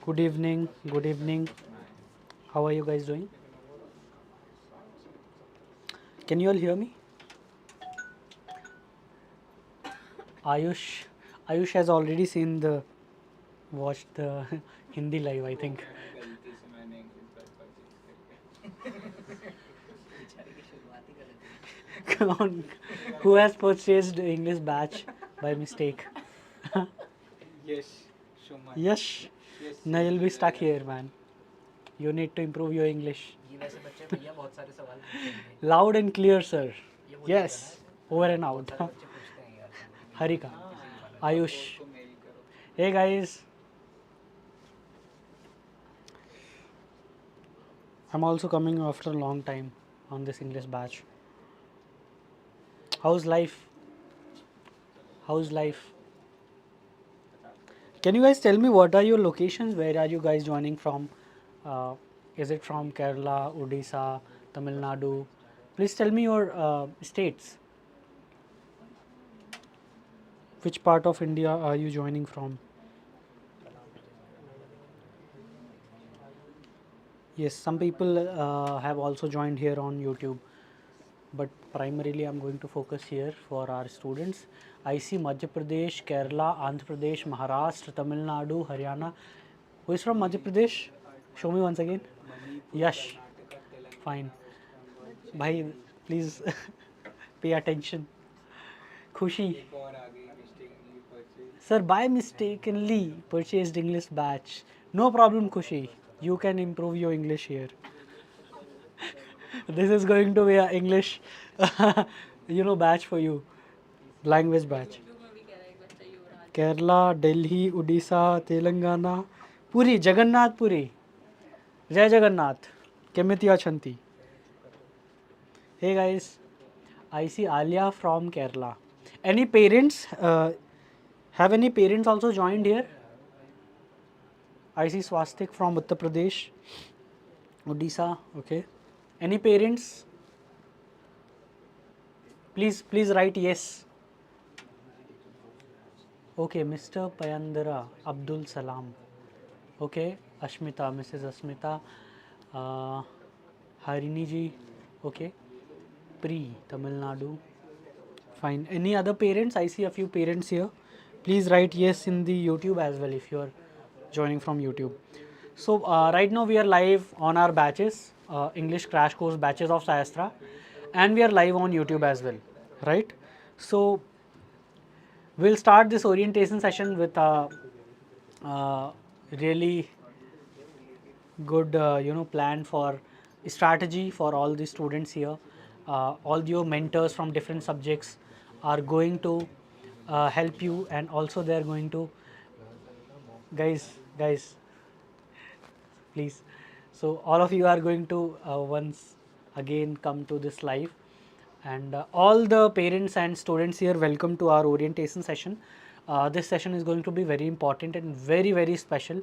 Good evening. Good evening. How are you guys doing? Can you all hear me? Ayush, Ayush has already seen the watched the Hindi live, I think. Come on, who has purchased English batch by mistake? Yes. Now you'll be stuck here, man. You need to improve your English. Loud and clear, sir. Yes. Over and out. Harika. Ayush. Hey guys. I'm also coming after a long time on this English batch. How's life? How's life? Can you guys tell me what are your locations? Where are you guys joining from? Uh, is it from Kerala, Odisha, Tamil Nadu? Please tell me your states. Which part of India are you joining from? Yes, some people have also joined here on YouTube, but primarily I'm going to focus here for our students. I see Madhya Pradesh, Kerala, Andhra Pradesh, Maharashtra, Tamil Nadu, Haryana. Who is from Madhya Pradesh? Show me once again. Yash. Fine. Bhai, please pay attention. Khushi. Sir, by mistakenly purchased English batch. No problem, Khushi. You can improve your English here. This is going to be a English, batch for you. Language batch. Kerala, Delhi, Odisha, Telangana, Puri, Jagannath Puri. Jai Jagannath. Kemiti Achanti. Hey guys, I see Alia from Kerala. Any parents? Have any parents also joined here? I see Swastik from Uttar Pradesh, Odisha. Okay. Any parents? Please write yes. Okay, Mr. Payandara Abdul Salam. Okay, Ashmita, Mrs. Ashmita, Harini ji. Okay, Pri, Tamil Nadu. Fine. Any other parents? I see a few parents here. Please write yes in the YouTube as well if you are joining from YouTube. So right now we are live on our batches, English crash course batches of SciAstra, and we are live on YouTube as well, right? So we'll start this orientation session with a really good plan for strategy for all the students here. All your mentors from different subjects are going to help you, and also they are going to guys please. So all of you are going to once again come to this live, and all the parents and students here, welcome to our orientation session. This session is going to be very important and very special.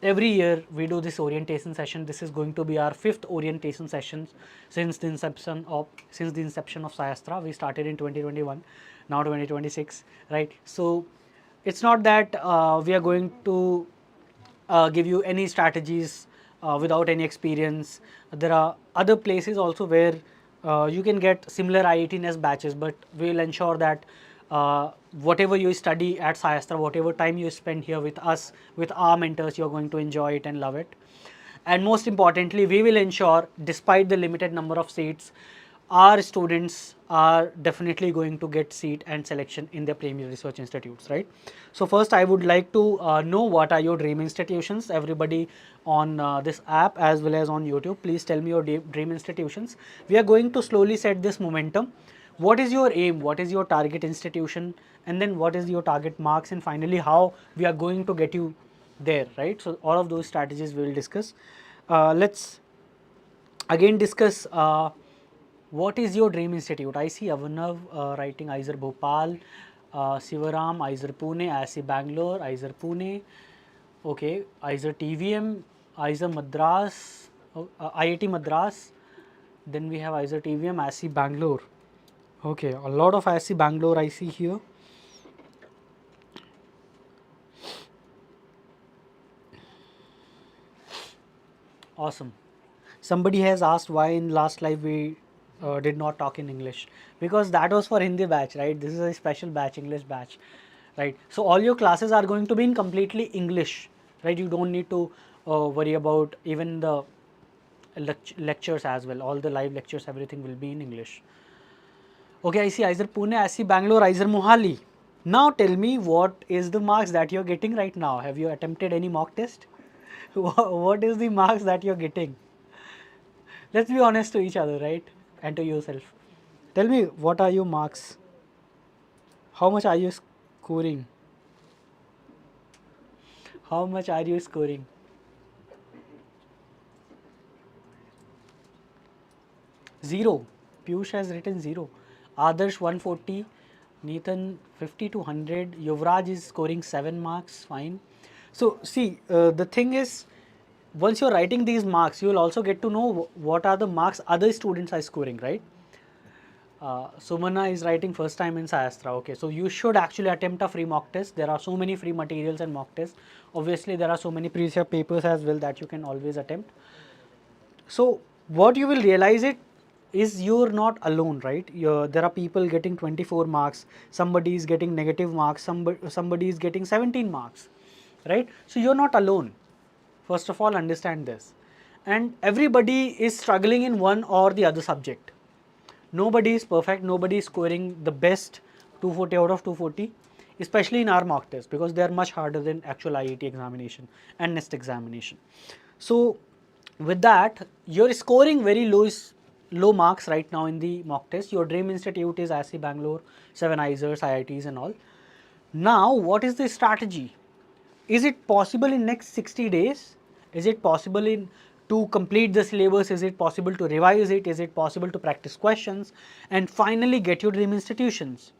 Every year we do this orientation session. This is going to be our fifth orientation session since the inception of SciAstra. We started in 2021, now 2026, right? So it's not that we are going to give you any strategies without any experience. There are other places also where you can get similar IIT batches, but we will ensure that whatever you study at SciAstra, whatever time you spend here with us, with our mentors, you're going to enjoy it and love it. And most importantly, we will ensure, despite the limited number of seats, our students are definitely going to get seat and selection in their premier research institutes, right? So first I would like to know what are your dream institutions. Everybody on this app as well as on YouTube, please tell me your dream institutions. We are going to slowly set this momentum. What is your aim? What is your target institution? And then what is your target marks? And finally, how we are going to get you there, right? So all of those strategies we will discuss. Let's again discuss what is your dream institute. I see Avanav writing IISER Bhopal, Sivaram IISER Pune, IISc Bangalore, IISER Pune, okay, IISER TVM, IISER Madras, IIT Madras, then we have IISER TVM, IISc Bangalore. Okay, a lot of IISc Bangalore I see here. Awesome. Somebody has asked why in last live we did not talk in English, because that was for Hindi batch, right? This is a special batch, English batch, right? So all your classes are going to be in completely English, right? You don't need to worry about even the lectures as well. All the live lectures, everything will be in English. Okay, I see IISER Pune, I see Bangalore, IISER Mohali. Now tell me, what is the marks that you're getting right now? Have you attempted any mock test? What is the marks that you're getting? Let's be honest to each other, right? And to yourself. Tell me, what are your marks? How much are you scoring? How much are you scoring? 0. Piyush has written 0. Adarsh 140. Nathan 50 to 100. Yuvraj is scoring 7 marks. Fine. So, see, the thing is, once you're writing these marks, you will also get to know what are the marks other students are scoring, right? Sumana is writing first time in SciAstra. Okay, so you should actually attempt a free mock test. There are so many free materials and mock tests. Obviously, there are so many previous papers as well that you can always attempt. So what you will realize it is you're not alone, right? There are people getting 24 marks, somebody is getting negative marks, somebody is getting 17 marks, right? So you're not alone. First of all, understand this. And everybody is struggling in one or the other subject. Nobody is perfect, nobody is scoring the best 240 out of 240, especially in our mock test, because they are much harder than actual IAT examination and NEST examination. So with that, you're scoring very low marks right now in the mock test. Your dream institute is IISc Bangalore, 7 IISERs, IITs and all. Now, what is the strategy? Is it possible in next 60 days? Is it possible to complete the syllabus? Is it possible to revise it? Is it possible to practice questions and finally get your dream institutions?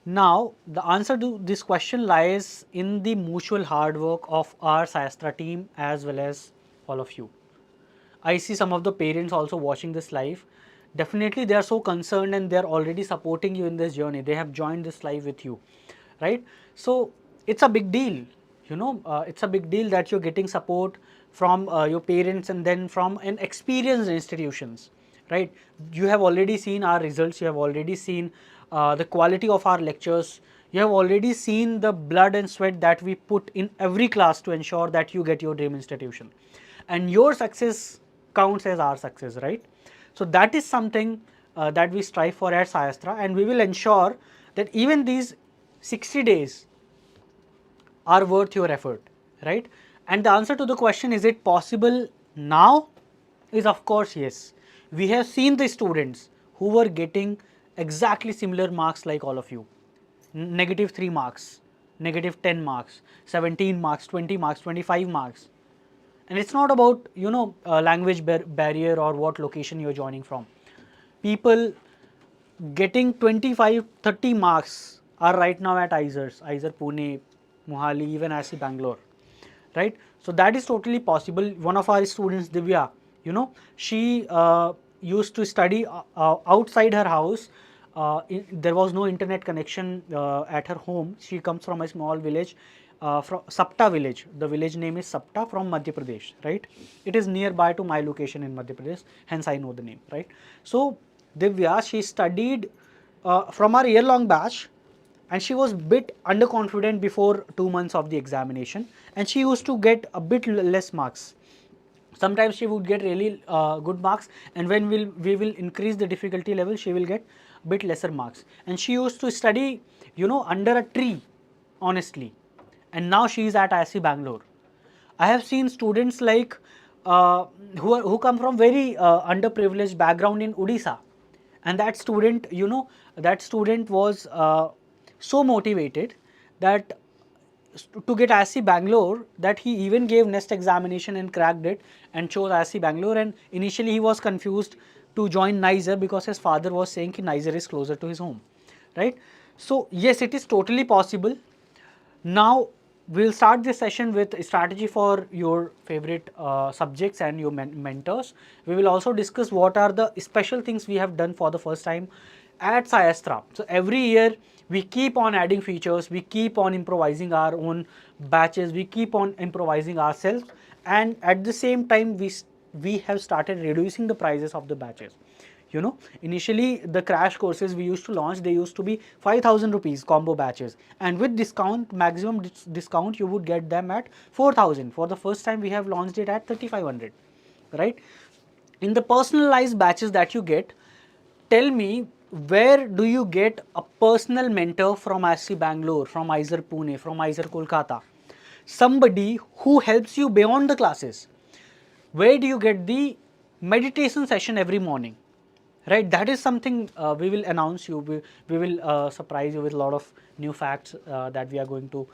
Now, the answer to this question lies in the mutual hard work of our SciAstra team as well as all of you. I see some of the parents also watching this live. Definitely they are so concerned and they are already supporting you in this journey. They have joined this live with you, right? So it's a big deal, it's a big deal that you're getting support from your parents and then from an experienced institutions, right? You have already seen our results, you have already seen the quality of our lectures, you have already seen the blood and sweat that we put in every class to ensure that you get your dream institution, and your success counts as our success, right? So that is something that we strive for at SciAstra, and we will ensure that even these 60 days are worth your effort, right? And the answer to the question, is it possible now, is of course yes. We have seen the students who were getting exactly similar marks like all of you. Negative 3 marks, negative 10 marks, 17 marks, 20 marks, 25 marks. And it's not about, language barrier or what location you're joining from. People getting 25, 30 marks are right now at IISER Pune, Mohali, even IISc Bangalore, right? So that is totally possible. One of our students, Divya, she used to study outside her house. There was no internet connection at her home. She comes from a small village, from Sapta village. The village name is Sapta, from Madhya Pradesh, right? It is nearby to my location in Madhya Pradesh, hence I know the name, right? So Divya, she studied from our year-long batch, and she was bit underconfident before 2 months of the examination, and she used to get a bit less marks. Sometimes she would get really good marks, and when we will increase the difficulty level, she will get bit lesser marks. And she used to study, under a tree, honestly. And now she is at IISc Bangalore. I have seen students like who come from very underprivileged background in Odisha, and that student was so motivated that to get IISc Bangalore, that he even gave NEST examination and cracked it and chose IISc Bangalore. And initially he was confused to join NISER because his father was saying that NISER is closer to his home, right? So yes, it is totally possible. Now we'll start this session with a strategy for your favorite subjects and your mentors. We will also discuss what are the special things we have done for the first time at SciAstra. So every year We keep on adding features, we keep on improvising our own batches, we keep on improvising ourselves, and at the same time we have started reducing the prices of the batches. You know, initially the crash courses we used to launch, they used to be 5,000 rupees combo batches, and with discount, maximum discount, you would get them at 4,000. For the first time we have launched it at 3,500, right? In the personalized batches that you get, tell me, where do you get a personal mentor from IISc Bangalore, from IISER Pune, from IISER Kolkata? Somebody who helps you beyond the classes. Where do you get the meditation session every morning? Right, that is something we will announce you. We will surprise you with a lot of new facts that we are going to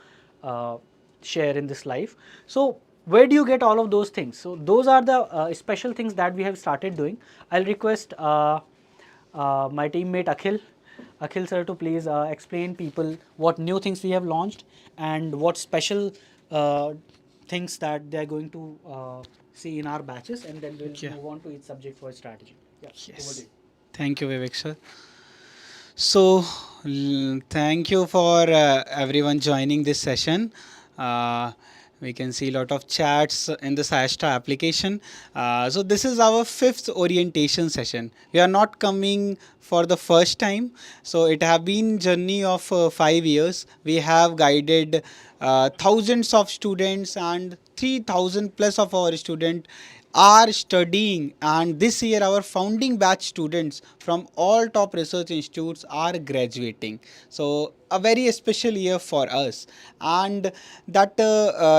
share in this live. So where do you get all of those things? So those are the special things that we have started doing. I'll request my teammate Akhil sir to please explain people what new things we have launched and what special things that they are going to see in our batches, and then we'll move on to each subject for strategy. Yeah, over to you. Thank you, Vivek sir. So, thank you for everyone joining this session. Uh, we can see a lot of chats in the SciAstra application. So this is our 5th orientation session. We are not coming for the first time. So it have been journey of 5 years. We have guided thousands of students, and 3,000 plus of our students are studying, and this year our founding batch students from all top research institutes are graduating. So a very special year for us, and that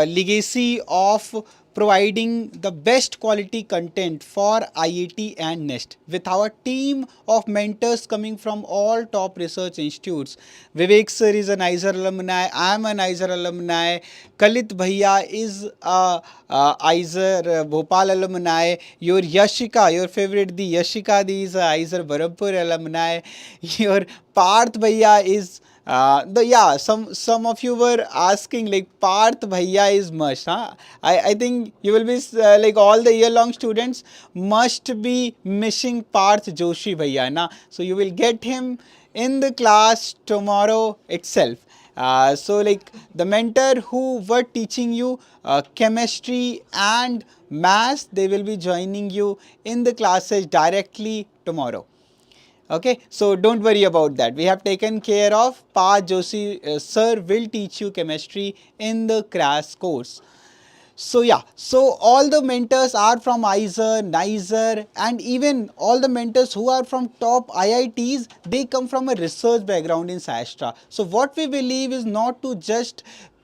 legacy of providing the best quality content for IAT and NEST with our team of mentors coming from all top research institutes. Vivek sir is a NISER alumni, I am a NISER alumni, Kalit Bhaiya is a IISER Bhopal alumni, your Yashika, your favorite the Yashika the is a IISER Barampur alumni, your Parth Bhaiya is some of you were asking like Parth Bhaiya is must, huh? I think you will be like all the year long students must be missing Parth Joshi Bhaiya, na? So you will get him in the class tomorrow itself. So like the mentor who were teaching you chemistry and maths, they will be joining you in the classes directly tomorrow. Okay, so don't worry about that. We have taken care of. Pa Joshi sir will teach you chemistry in the crash course. So yeah, so all the mentors are from IISER, NISER, and even all the mentors who are from top IITs, they come from a research background in SciAstra. So what we believe is not to just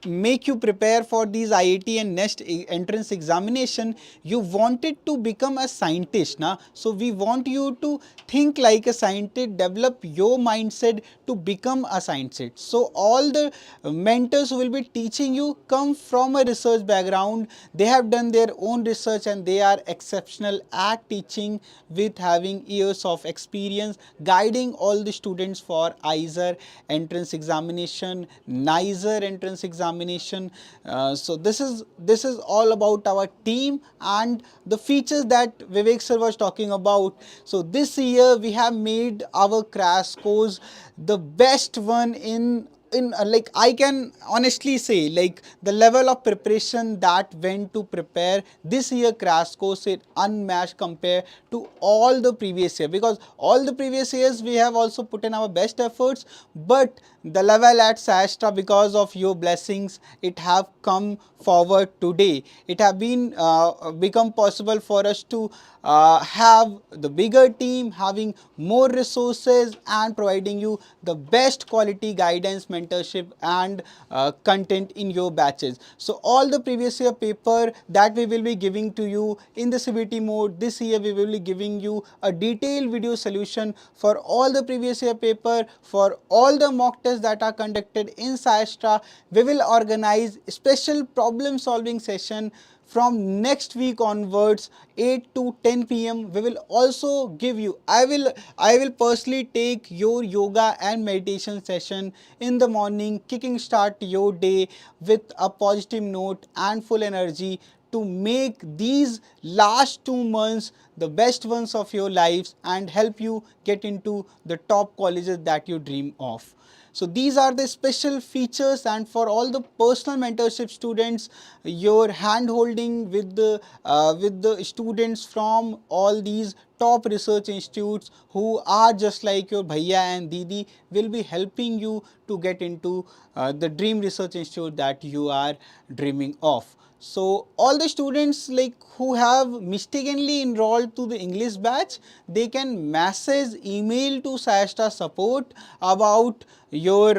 make you prepare for these IIT and NEST entrance examination. You wanted to become a scientist, na? So we want you to think like a scientist, develop your mindset to become a scientist. So all the mentors who will be teaching you come from a research background. They have done their own research and they are exceptional at teaching with having years of experience guiding all the students for IISER entrance examination, NISER entrance examination. So this is all about our team and the features that Vivek sir was talking about. So this year we have made our crash course the best one in like I can honestly say, like the level of preparation that went to prepare this year crash course is unmatched compared to all the previous year, because all the previous years we have also put in our best efforts, but the level at SciAstra, because of your blessings, it have come forward today. It have been become possible for us to have the bigger team, having more resources and providing you the best quality guidance, mentorship and content in your batches. So all the previous year paper that we will be giving to you in the CBT mode, this year we will be giving you a detailed video solution for all the previous year paper, for all the mock tests that are conducted in SciAstra. We will organize special problem solving session from next week onwards, 8 to 10 p.m. We will also give you, I will personally take your yoga and meditation session in the morning, kicking start your day with a positive note and full energy to make these last 2 months the best ones of your lives and help you get into the top colleges that you dream of. So these are the special features, and for all the personal mentorship students, your hand holding with the students from all these top research institutes who are just like your bhaiya and didi will be helping you to get into the dream research institute that you are dreaming of. So all the students like who have mistakenly enrolled to the English batch, they can message email to SciAstra support about your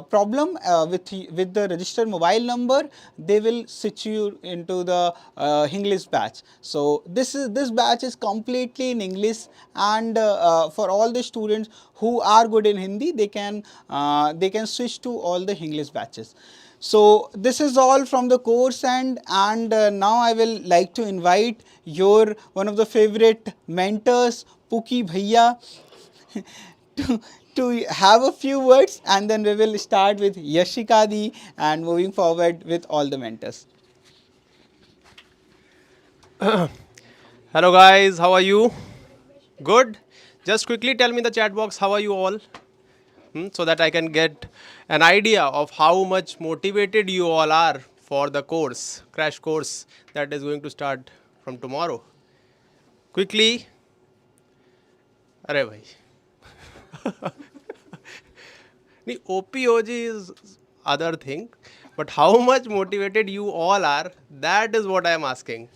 problem with the registered mobile number. They will switch you into the English batch. So this batch is completely in English, and for all the students who are good in Hindi, they can switch to all the English batches. So this is all from the course end, and now I will like to invite your one of the favorite mentors, Puki Bhaiya, to, to have a few words, and then we will start with Yashika Di and moving forward with all the mentors. Hello guys, how are you? Good? Just quickly tell me in the chat box how are you all? So that I can get an idea of how much motivated you all are for the course, crash course that is going to start from tomorrow. Quickly. Arey bhai. OPOG is other thing, but how much motivated you all are, that is what I am asking.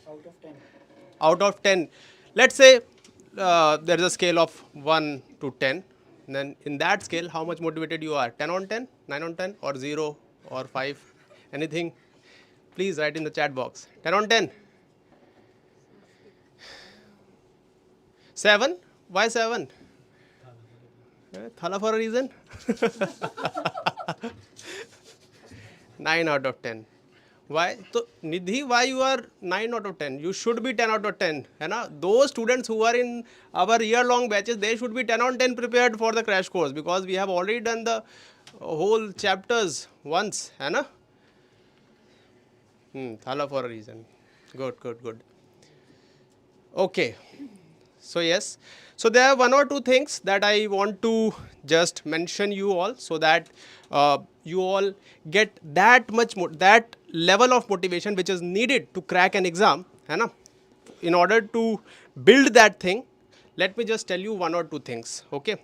Out of 10, let's say there is a scale of 1 to 10, then in that scale how much motivated you are? 10 on 10, 9 on 10, or 0 or 5, anything? Please write in the chat box. 10 on 10. 7. Why 7? Thala for a reason. 9 out of 10. Why? So, Nidhi, why you are 9 out of 10? You should be 10 out of 10. है ना? Those students who are in our year-long batches, they should be 10 on 10 prepared for the crash course, because we have already done the whole chapters once. है ना? Thala for a reason. Good, good, good. Okay. So yes, so there are one or two things that I want to just mention you all, so that you all get that much that level of motivation which is needed to crack an exam, है ना? In order to build that thing, let me just tell you one or two things. Okay,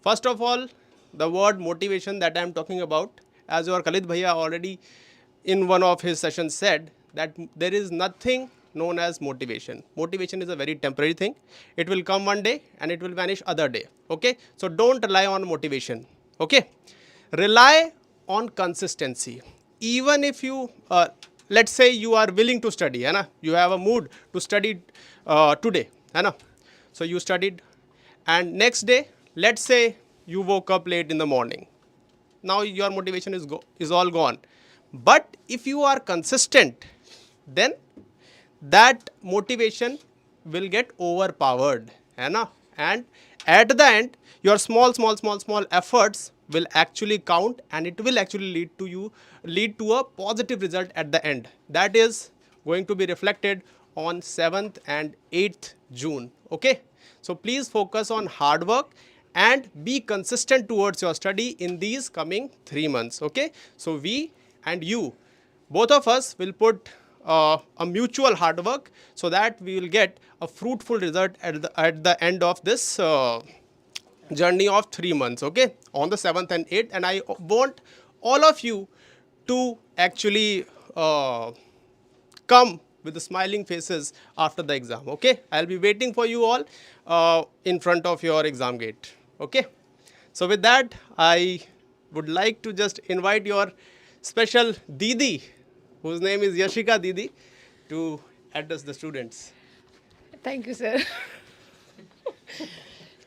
first of all, the word motivation that I am talking about, as your Khalid Bhaiya already in one of his sessions said, that there is nothing known as motivation. Motivation is a very temporary thing. It will come one day and it will vanish other day. Okay, so don't rely on motivation. Okay, rely on consistency. Even if you let's say you are willing to study, है ना? You have a mood to study today, है ना? So you studied, and next day, let's say you woke up late in the morning. Now your motivation is all gone. But if you are consistent, then that motivation will get overpowered, है ना? And at the end, your small efforts will actually count, and it will actually lead to a positive result at the end. That is going to be reflected on 7th and 8th June. Okay, so please focus on hard work and be consistent towards your study in these coming 3 months. Okay, so we and you, both of us, will put a mutual hard work, so that we will get a fruitful result at the end of this journey of 3 months, okay, on the 7th and 8th. And I want all of you to actually come with the smiling faces after the exam. Okay, I'll be waiting for you all in front of your exam gate. Okay, so with that, I would like to just invite your special Didi, whose name is Yashika Didi, to address the students. Thank you, sir.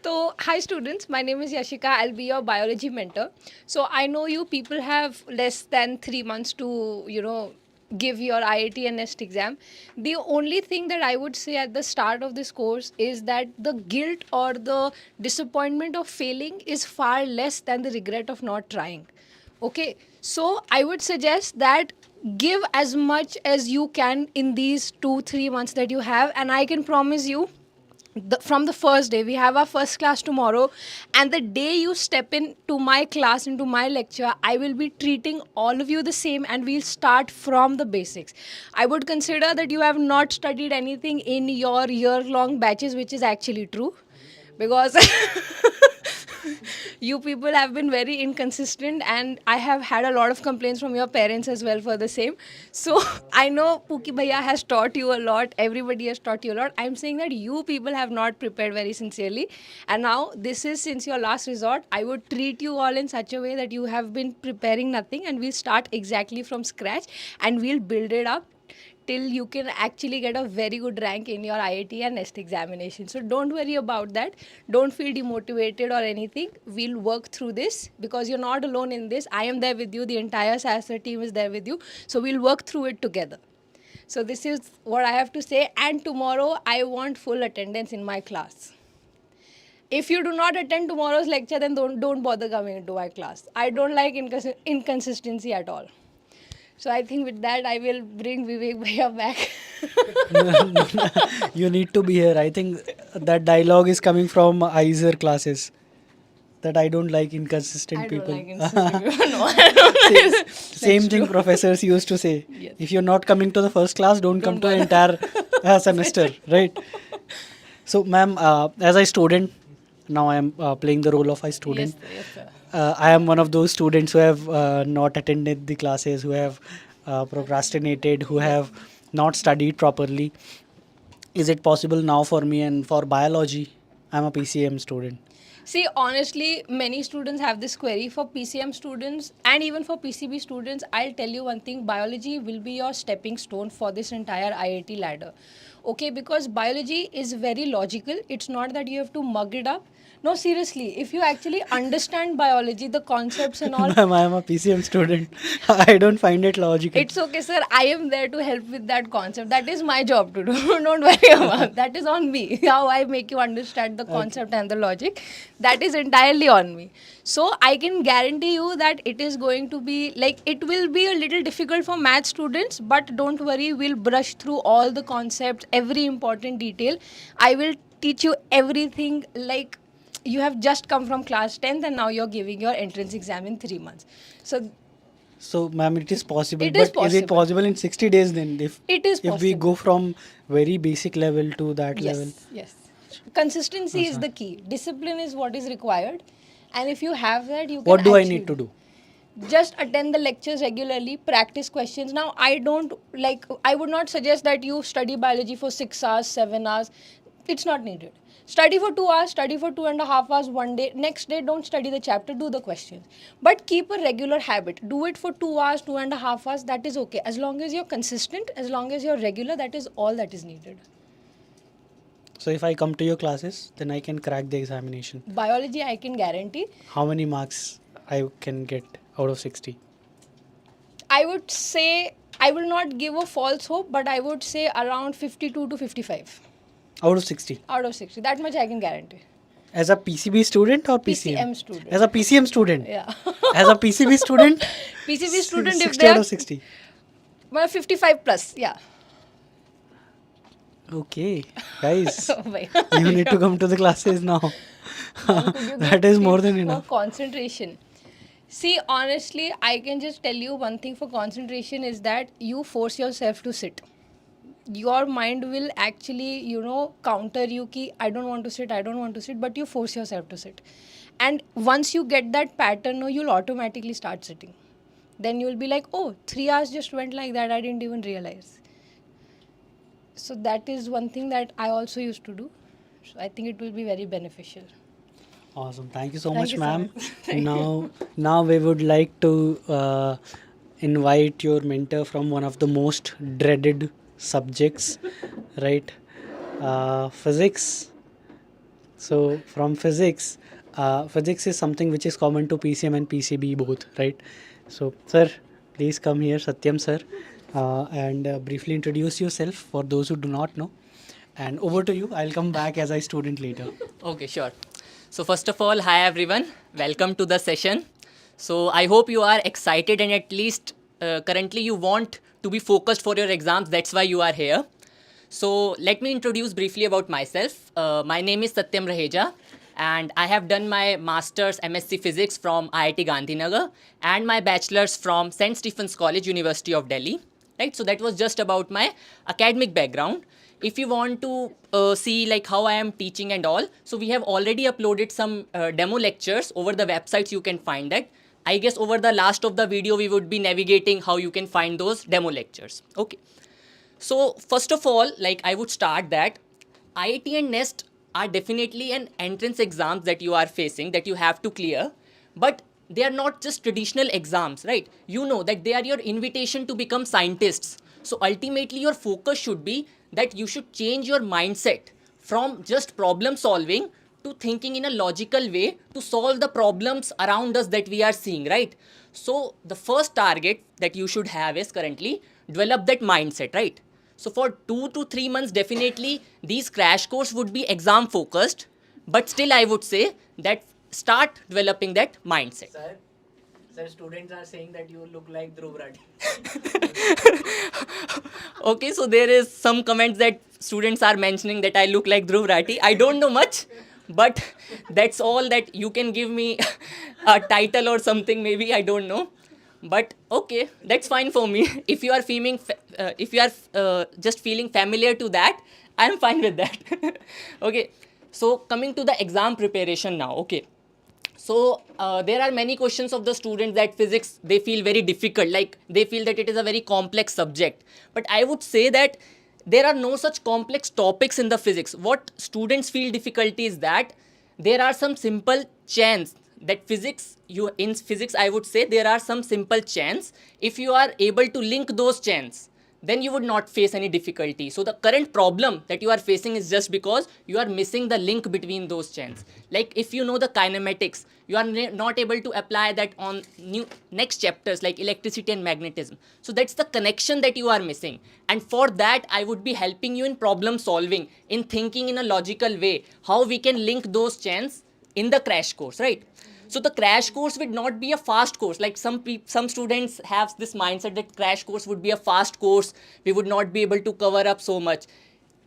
So, hi students, my name is Yashika. I'll be your biology mentor. So, I know you people have less than 3 months to, give your IIT and NEST exam. The only thing that I would say at the start of this course is that the guilt or the disappointment of failing is far less than the regret of not trying. Okay, so I would suggest that give as much as you can in these 2-3 months that you have, and I can promise you from the first day. We have our first class tomorrow, and the day you step into my class, into my lecture, I will be treating all of you the same, and we'll start from the basics. I would consider that you have not studied anything in your year long batches, which is actually true, because you people have been very inconsistent, and I have had a lot of complaints from your parents as well for the same. So I know Pookie Bhaiya has taught you a lot, everybody has taught you a lot. I'm saying that you people have not prepared very sincerely, and now this is, since your last resort, I would treat you all in such a way that you have been preparing nothing, and we'll start exactly from scratch, and we'll build it up till you can actually get a very good rank in your IIT and NEST examination. So don't worry about that. Don't feel demotivated or anything. We'll work through this, because you're not alone in this. I am there with you. The entire SciAstra team is there with you. So we'll work through it together. So this is what I have to say. And tomorrow I want full attendance in my class. If you do not attend tomorrow's lecture, then don't bother coming into my class. I don't like inconsistency at all. So I think with that, I will bring Vivek Bhaiya back. You need to be here. I think that dialogue is coming from IISER classes. That I don't like inconsistent I don't people. like inconsistent people. No, I don't like. Same thing professors used to say. Yes. If you're not coming to the first class, don't come to the entire semester, right? So, ma'am, as a student, now I am playing the role of a student. Yes, sir. I am one of those students who have not attended the classes, who have procrastinated, who have not studied properly. Is it possible now for me? And for biology, I'm a PCM student. See, honestly, many students have this query. For PCM students and even for PCB students, I'll tell you one thing: biology will be your stepping stone for this entire IIT ladder. Okay, because biology is very logical. It's not that you have to mug it up. No, seriously, if you actually understand biology, the concepts and all, Ma'am, I am a PCM student. I don't find it logical. it's okay, sir. I am there to help with that concept. That is my job to do. Don't worry about that. Is on me. How I make you understand the concept and the logic, that is entirely on me. So I can guarantee you that it is going to be like, it will be a little difficult for math students, but don't worry. We'll brush through all the concepts, every important detail. I will teach you everything. Like, you have just come from class 10th and now you're giving your entrance exam in 3 months. So, ma'am, it is possible. It but is is it possible. possible in 60 days then? It is If we possible. go from very basic level to that level. Yes. Consistency is the key. Discipline is what is required. And if you have that, you can What do I actually need to do? just attend the lectures regularly, practice questions. Now, I would not suggest that you study biology for 6 hours, 7 hours. It's not needed. Study for 2 hours, study for 2.5 hours one day. Next day, don't study the chapter, do the questions. But keep a regular habit. Do it for 2 hours, 2.5 hours. That is okay. As long as you're consistent, as long as you're regular, that is all that is needed. So, if I come to your classes, then I can crack the examination. Biology, I can guarantee. How many marks I can get out of 60? I would say, I will not give a false hope, but I would say around 52 to 55 Out of 60? out of 60. That much I can guarantee. As a PCB student or PCM? PCM student. As a PCM student? Yeah. As a PCB student? PCB student, if 60 they out are of 60. well, 55 plus, yeah. Okay, guys, Oh, bhai. you need to come to the classes now. Could you That give is more tips than for enough. concentration. See, honestly, I can just tell you one thing for concentration is that you force yourself to sit. Your mind will actually, counter you ki, I don't want to sit, but you force yourself to sit. And once you get that pattern, you'll automatically start sitting. Then you'll be like, oh, 3 hours just went like that, I didn't even realize. So that is one thing that I also used to do. So I think it will be very beneficial. Awesome. Thank you so Thank much, you so ma'am. much. Now we would like to invite your mentor from one of the most dreaded subjects, right? Physics. So from physics, physics is something which is common to PCM and PCB both, right? So, sir, please come here, Satyam sir, and briefly introduce yourself for those who do not know. And over to you. I'll come back as a student later. Okay, sure. So first of all, hi everyone. Welcome to the session. So I hope you are excited and at least currently you want to be focused for your exams. That's why you are here. So let me introduce briefly about myself. My name is Satyam Raheja, and I have done my master's MSc Physics from IIT Gandhinagar and my bachelor's from St. Stephen's College, University of Delhi. Right, so that was just about my academic background. If you want to see like how I am teaching and all, so we have already uploaded some demo lectures over the websites. You can find that. I guess over the last of the video we would be navigating how you can find those demo lectures. Okay. So first of all, like I would start that IIT and NEST are definitely an entrance exams that you are facing that you have to clear, but they are not just traditional exams, right? You know that they are your invitation to become scientists. So ultimately your focus should be that you should change your mindset from just problem solving to thinking in a logical way to solve the problems around us that we are seeing, right? So the first target that you should have is currently develop that mindset, right? So for 2 to 3 months, definitely these crash course would be exam focused, but still I would say that start developing that mindset. Sir, students are saying that you look like Dhruv Rathi. Okay, so there is some comments that students are mentioning that I look like Dhruv Rathi. I don't know much, but that's all that you can give me a title or something. Maybe I don't know, but okay, that's fine for me. If you are if you are just feeling familiar to that, I'm fine with that. Okay, so coming to the exam preparation now. Okay, so there are many questions of the students that physics they feel very difficult, like they feel that it is a very complex subject. But I would say that there are no such complex topics in the physics. What students feel difficulty is that there are some simple chance that in physics I would say there are some simple chance. If you are able to link those chance, then you would not face any difficulty. So the current problem that you are facing is just because you are missing the link between those chains. Like if you know the kinematics, you are not able to apply that on next chapters like electricity and magnetism. So that's the connection that you are missing. And for that, I would be helping you in problem solving, in thinking in a logical way, how we can link those chains in the crash course, right? So the crash course would not be a fast course. Like some students have this mindset that crash course would be a fast course. We would not be able to cover up so much.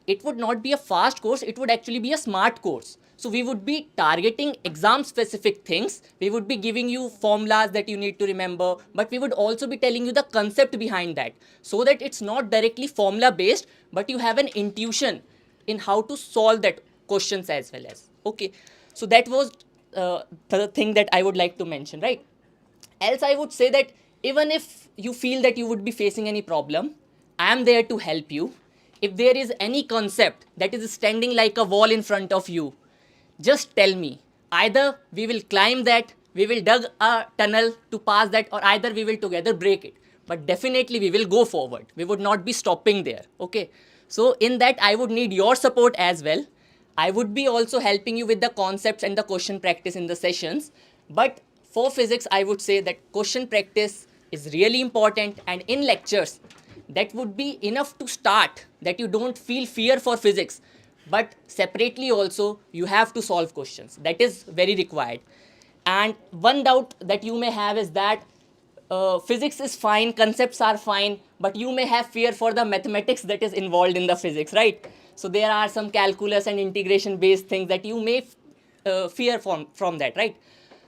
It would not be a fast course. It would actually be a smart course. So we would be targeting exam specific things. We would be giving you formulas that you need to remember, but we would also be telling you the concept behind that so that it's not directly formula based, but you have an intuition in how to solve that questions as well as. Okay. So that was the thing that I would like to mention, right? Else, I would say that even if you feel that you would be facing any problem, I am there to help you. If there is any concept that is standing like a wall in front of you, just tell me. Either we will climb that, we will dug a tunnel to pass that, or either we will together break it. But definitely we will go forward. We would not be stopping there. Okay. So in that, I would need your support as well. I would be also helping you with the concepts and the question practice in the sessions. But for physics, I would say that question practice is really important, and in lectures, that would be enough to start that you don't feel fear for physics. But separately also, you have to solve questions. That is very required. And one doubt that you may have is that physics is fine, concepts are fine, but you may have fear for the mathematics that is involved in the physics, right? So there are some calculus and integration based things that you may fear from that, right?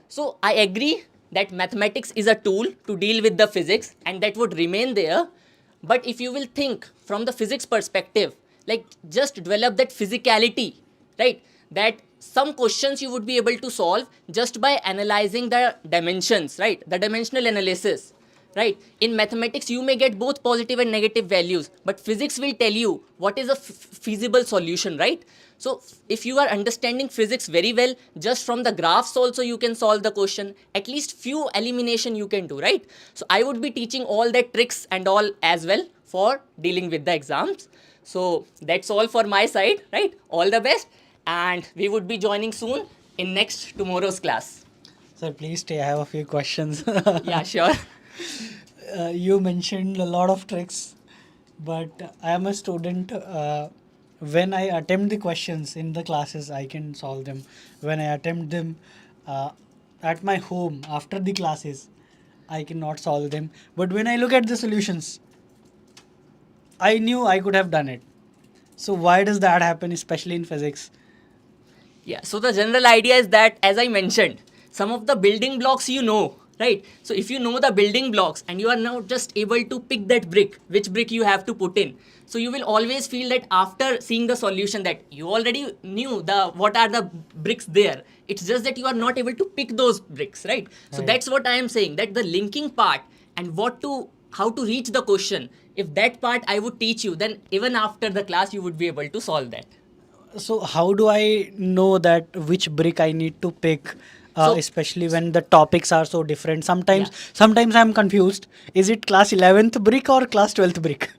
So I agree that mathematics is a tool to deal with the physics and that would remain there. But if you will think from the physics perspective, like just develop that physicality, right? That some questions you would be able to solve just by analyzing the dimensions, right? The dimensional analysis, right? In mathematics, you may get both positive and negative values, but physics will tell you what is a feasible solution, right? So if you are understanding physics very well, just from the graphs also you can solve the question. At least few elimination you can do, right? So I would be teaching all the tricks and all as well for dealing with the exams. So that's all for my side, right? All the best, and we would be joining soon in next tomorrow's class. Sir, please stay. I have a few questions. Yeah, sure. You mentioned a lot of tricks, but I am a student. When I attempt the questions in the classes, I can solve them. When I attempt them at my home after the classes, I cannot solve them. But when I look at the solutions, I knew I could have done it. So why does that happen, especially in physics? Yeah, so the general idea is that, as I mentioned, some of the building blocks you know, right? So if you know the building blocks and you are now just able to pick that brick, which brick you have to put in, so you will always feel that after seeing the solution that you already knew the what are the bricks there. It's just that you are not able to pick those bricks, right? So Right. that's what I am saying, that the linking part and how to reach the question, if that part I would teach you, then even after the class you would be able to solve that. So how do I know that which brick I need to pick, So especially when the topics are so different? yeah. Sometimes I'm confused. Is it class 11th brick or class 12th brick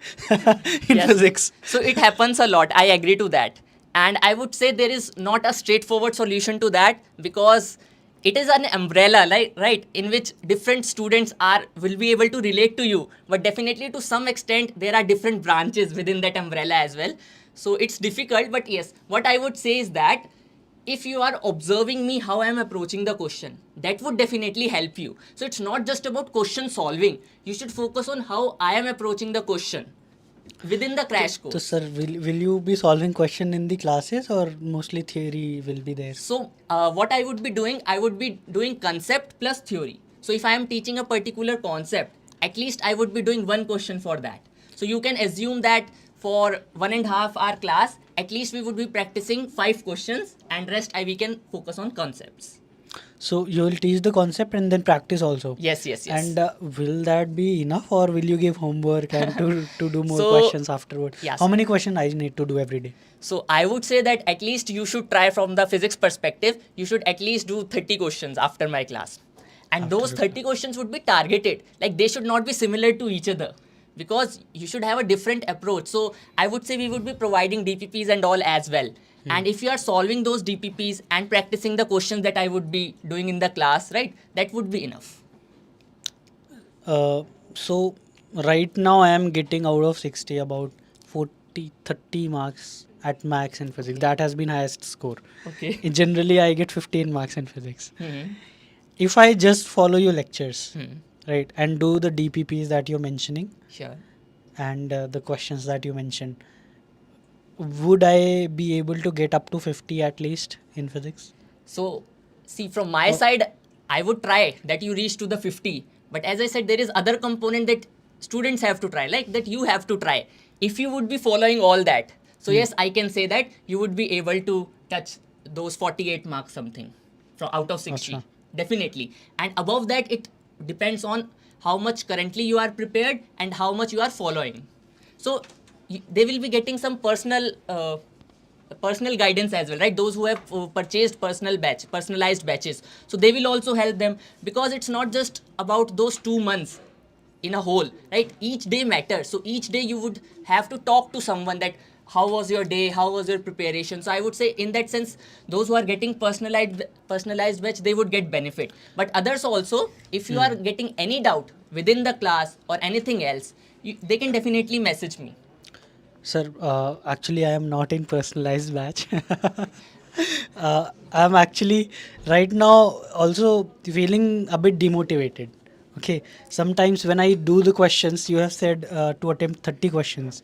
in Yes. physics? So it happens a lot. I agree to that. And I would say there is not a straightforward solution to that, because it is an umbrella, like, right, in which different students are will be able to relate to you. But definitely to some extent there are different branches within that umbrella as well. So it's difficult, but yes, what I would say is that if you are observing me how I am approaching the question, that would definitely help you. So it's not just about question solving. You should focus on how I am approaching the question within the crash So, course. sir, will you be solving question in the classes or mostly theory will be there? So what I would be doing concept plus theory. So if I am teaching a particular concept, at least I would be doing one question for that. So you can assume that for 1.5 hour class, at least we would be practicing 5 questions, and rest we can focus on concepts. So you will teach the concept and then practice also. Yes, yes, yes. And will that be enough, or will you give homework and to do more So, questions afterward? yes. How many questions I need to do every day? So I would say that at least you should try from the physics perspective. You should at least do 30 questions after my class. And those 30 questions would be targeted. Like, they should not be similar to each other, because you should have a different approach. So I would say we would be providing DPPs and all as well. And if you are solving those DPPs and practicing the questions that I would be doing in the class, right, that would be enough. So right now I am getting out of 60 about 30 marks at max in physics. That has been highest score. Okay. Generally I get 15 marks in physics. Hmm. If I just follow your lectures, Hmm. right, and do the DPPs that you're mentioning Sure. and the questions that you mentioned, would I be able to get up to 50 at least in physics? So, see, from my side, I would try that you reach to the 50. But as I said, there is other component that students have to try, like that you have to try. If you would be following all that, so yes, I can say that you would be able to touch those 48 marks something from out of 60. Acha. Definitely. And above that, it depends on how much currently you are prepared and how much you are following. So they will be getting some personal guidance as well, right? Those who have purchased personalized batches, so they will also help them, because it's not just about those 2 months in a whole, right? Each day matters. So each day you would have to talk to someone that how was your day, how was your preparation. So I would say in that sense, those who are getting personalized batch, they would get benefit. But others also, if you are getting any doubt within the class or anything else, they can definitely message me. Sir, actually I am not in personalized batch. I'm actually right now also feeling a bit demotivated. Okay, sometimes when I do the questions, you have said to attempt 30 questions.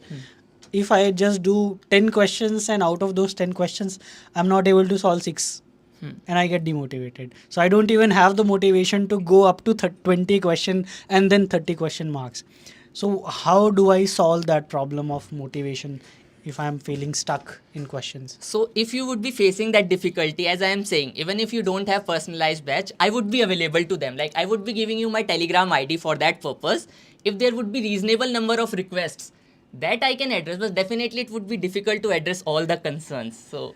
If I just do 10 questions and out of those 10 questions, I'm not able to solve 6 and I get demotivated. So I don't even have the motivation to go up to 20 question and then 30 question marks. So how do I solve that problem of motivation if I'm feeling stuck in questions? So if you would be facing that difficulty, as I am saying, even if you don't have personalized batch, I would be available to them. Like, I would be giving you my Telegram ID for that purpose. If there would be reasonable number of requests, that I can address, but definitely it would be difficult to address all the concerns. So,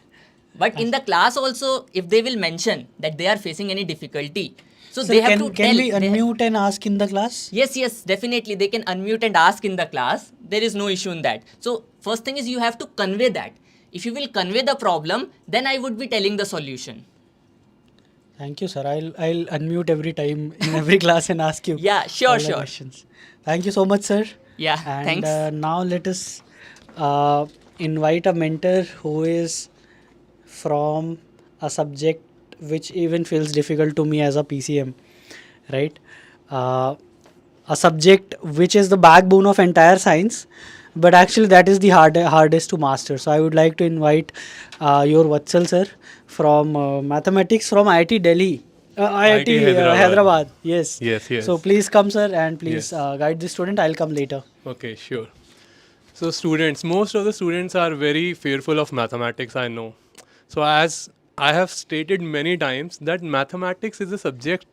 but in the class also, if they will mention that they are facing any difficulty, so Sir, they have to can tell. we unmute and ask in the class? Yes, yes, definitely. They can unmute and ask in the class. There is no issue in that. So, first thing is you have to convey that. If you will convey the problem, then I would be telling the solution. Thank you, sir. I'll unmute every time in every class and ask you. Yeah, sure, all the sure. questions. Thank you so much, sir. Yeah, And thanks. now let us invite a mentor who is from a subject which even feels difficult to me as a PCM, right? A subject which is the backbone of entire science, but actually that is the hardest to master. So I would like to invite your Vatsal sir from mathematics from IIT Delhi, IIT IIT Hyderabad. Hyderabad. Yes. Yes, So yes. please come, sir, and please Yes. guide the student. I'll come later. Okay, sure. So students, most of the students are very fearful of mathematics, I know. So as I have stated many times that mathematics is a subject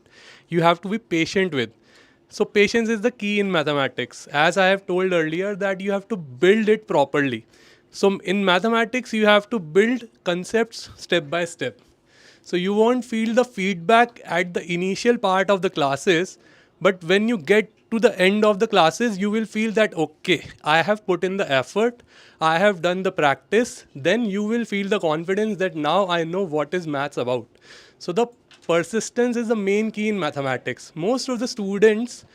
you have to be patient with. So patience is the key in mathematics. As I have told earlier that you have to build it properly. So in mathematics you have to build concepts step by step. So you won't feel the feedback at the initial part of the classes, but when you get to the end of the classes, you will feel that okay, I have put in the effort, I have done the practice, then you will feel the confidence that now I know what is maths about. So the persistence is the main key in mathematics. Most of the students,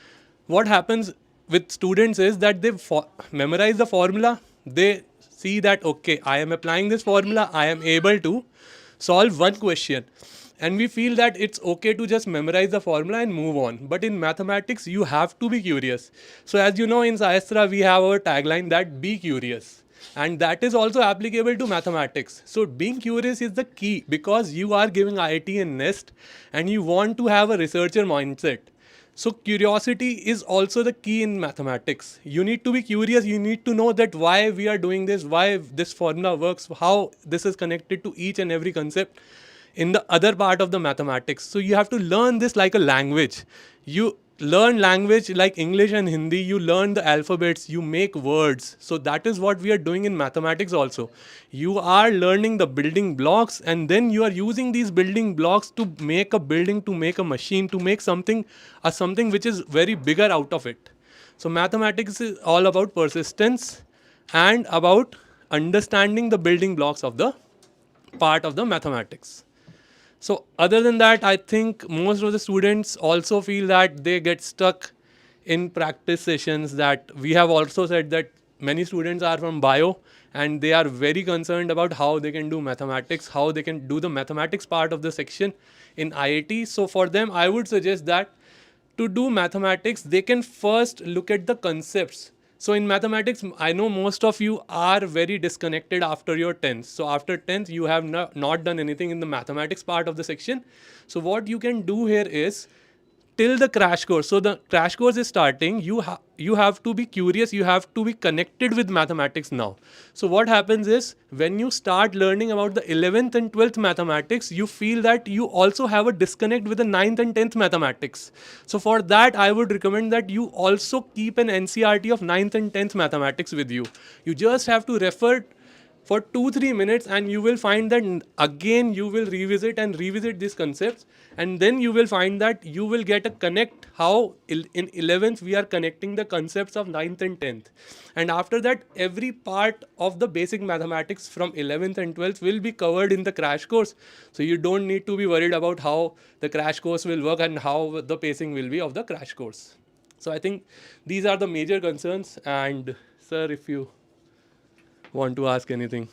what happens with students is that they memorize the formula, they see that okay, I am applying this formula, I am able to solve one question, and we feel that it's okay to just memorize the formula and move on. But in mathematics you have to be curious. So as you know, in SciAstra we have our tagline that be curious, and that is also applicable to mathematics. So being curious is the key, because you are giving IIT and NEST and you want to have a researcher mindset. So curiosity is also the key in mathematics. You need to be curious. You need to know that why we are doing this, why this formula works, how this is connected to each and every concept in the other part of the mathematics. So you have to learn this like a language. You learn language like English and Hindi, you learn the alphabets, you make words. So that is what we are doing in mathematics also. You are learning the building blocks, and then you are using these building blocks to make a building, to make a machine, to make something, something which is very bigger out of it. So mathematics is all about persistence and about understanding the building blocks of the part of the mathematics. So other than that, I think most of the students also feel that they get stuck in practice sessions. That we have also said that many students are from bio and they are very concerned about how they can do mathematics, how they can do the mathematics part of the section in IIT. So for them, I would suggest that to do mathematics, they can first look at the concepts. So in mathematics, I know most of you are very disconnected after your 10th. So after 10th, you have not done anything in the mathematics part of the section. So what you can do here is till the crash course. So the crash course is starting. You have to be curious. You have to be connected with mathematics now. So what happens is when you start learning about the 11th and 12th mathematics, you feel that you also have a disconnect with the 9th and 10th mathematics. So for that, I would recommend that you also keep an NCRT of 9th and 10th mathematics with you. You just have to refer for 2-3 minutes, and you will find that again you will revisit and revisit these concepts, and then you will find that you will get a connect how in 11th we are connecting the concepts of 9th and 10th, and after that every part of the basic mathematics from 11th and 12th will be covered in the crash course. So you don't need to be worried about how the crash course will work and how the pacing will be of the crash course. So I think these are the major concerns. And sir, if you want to ask anything.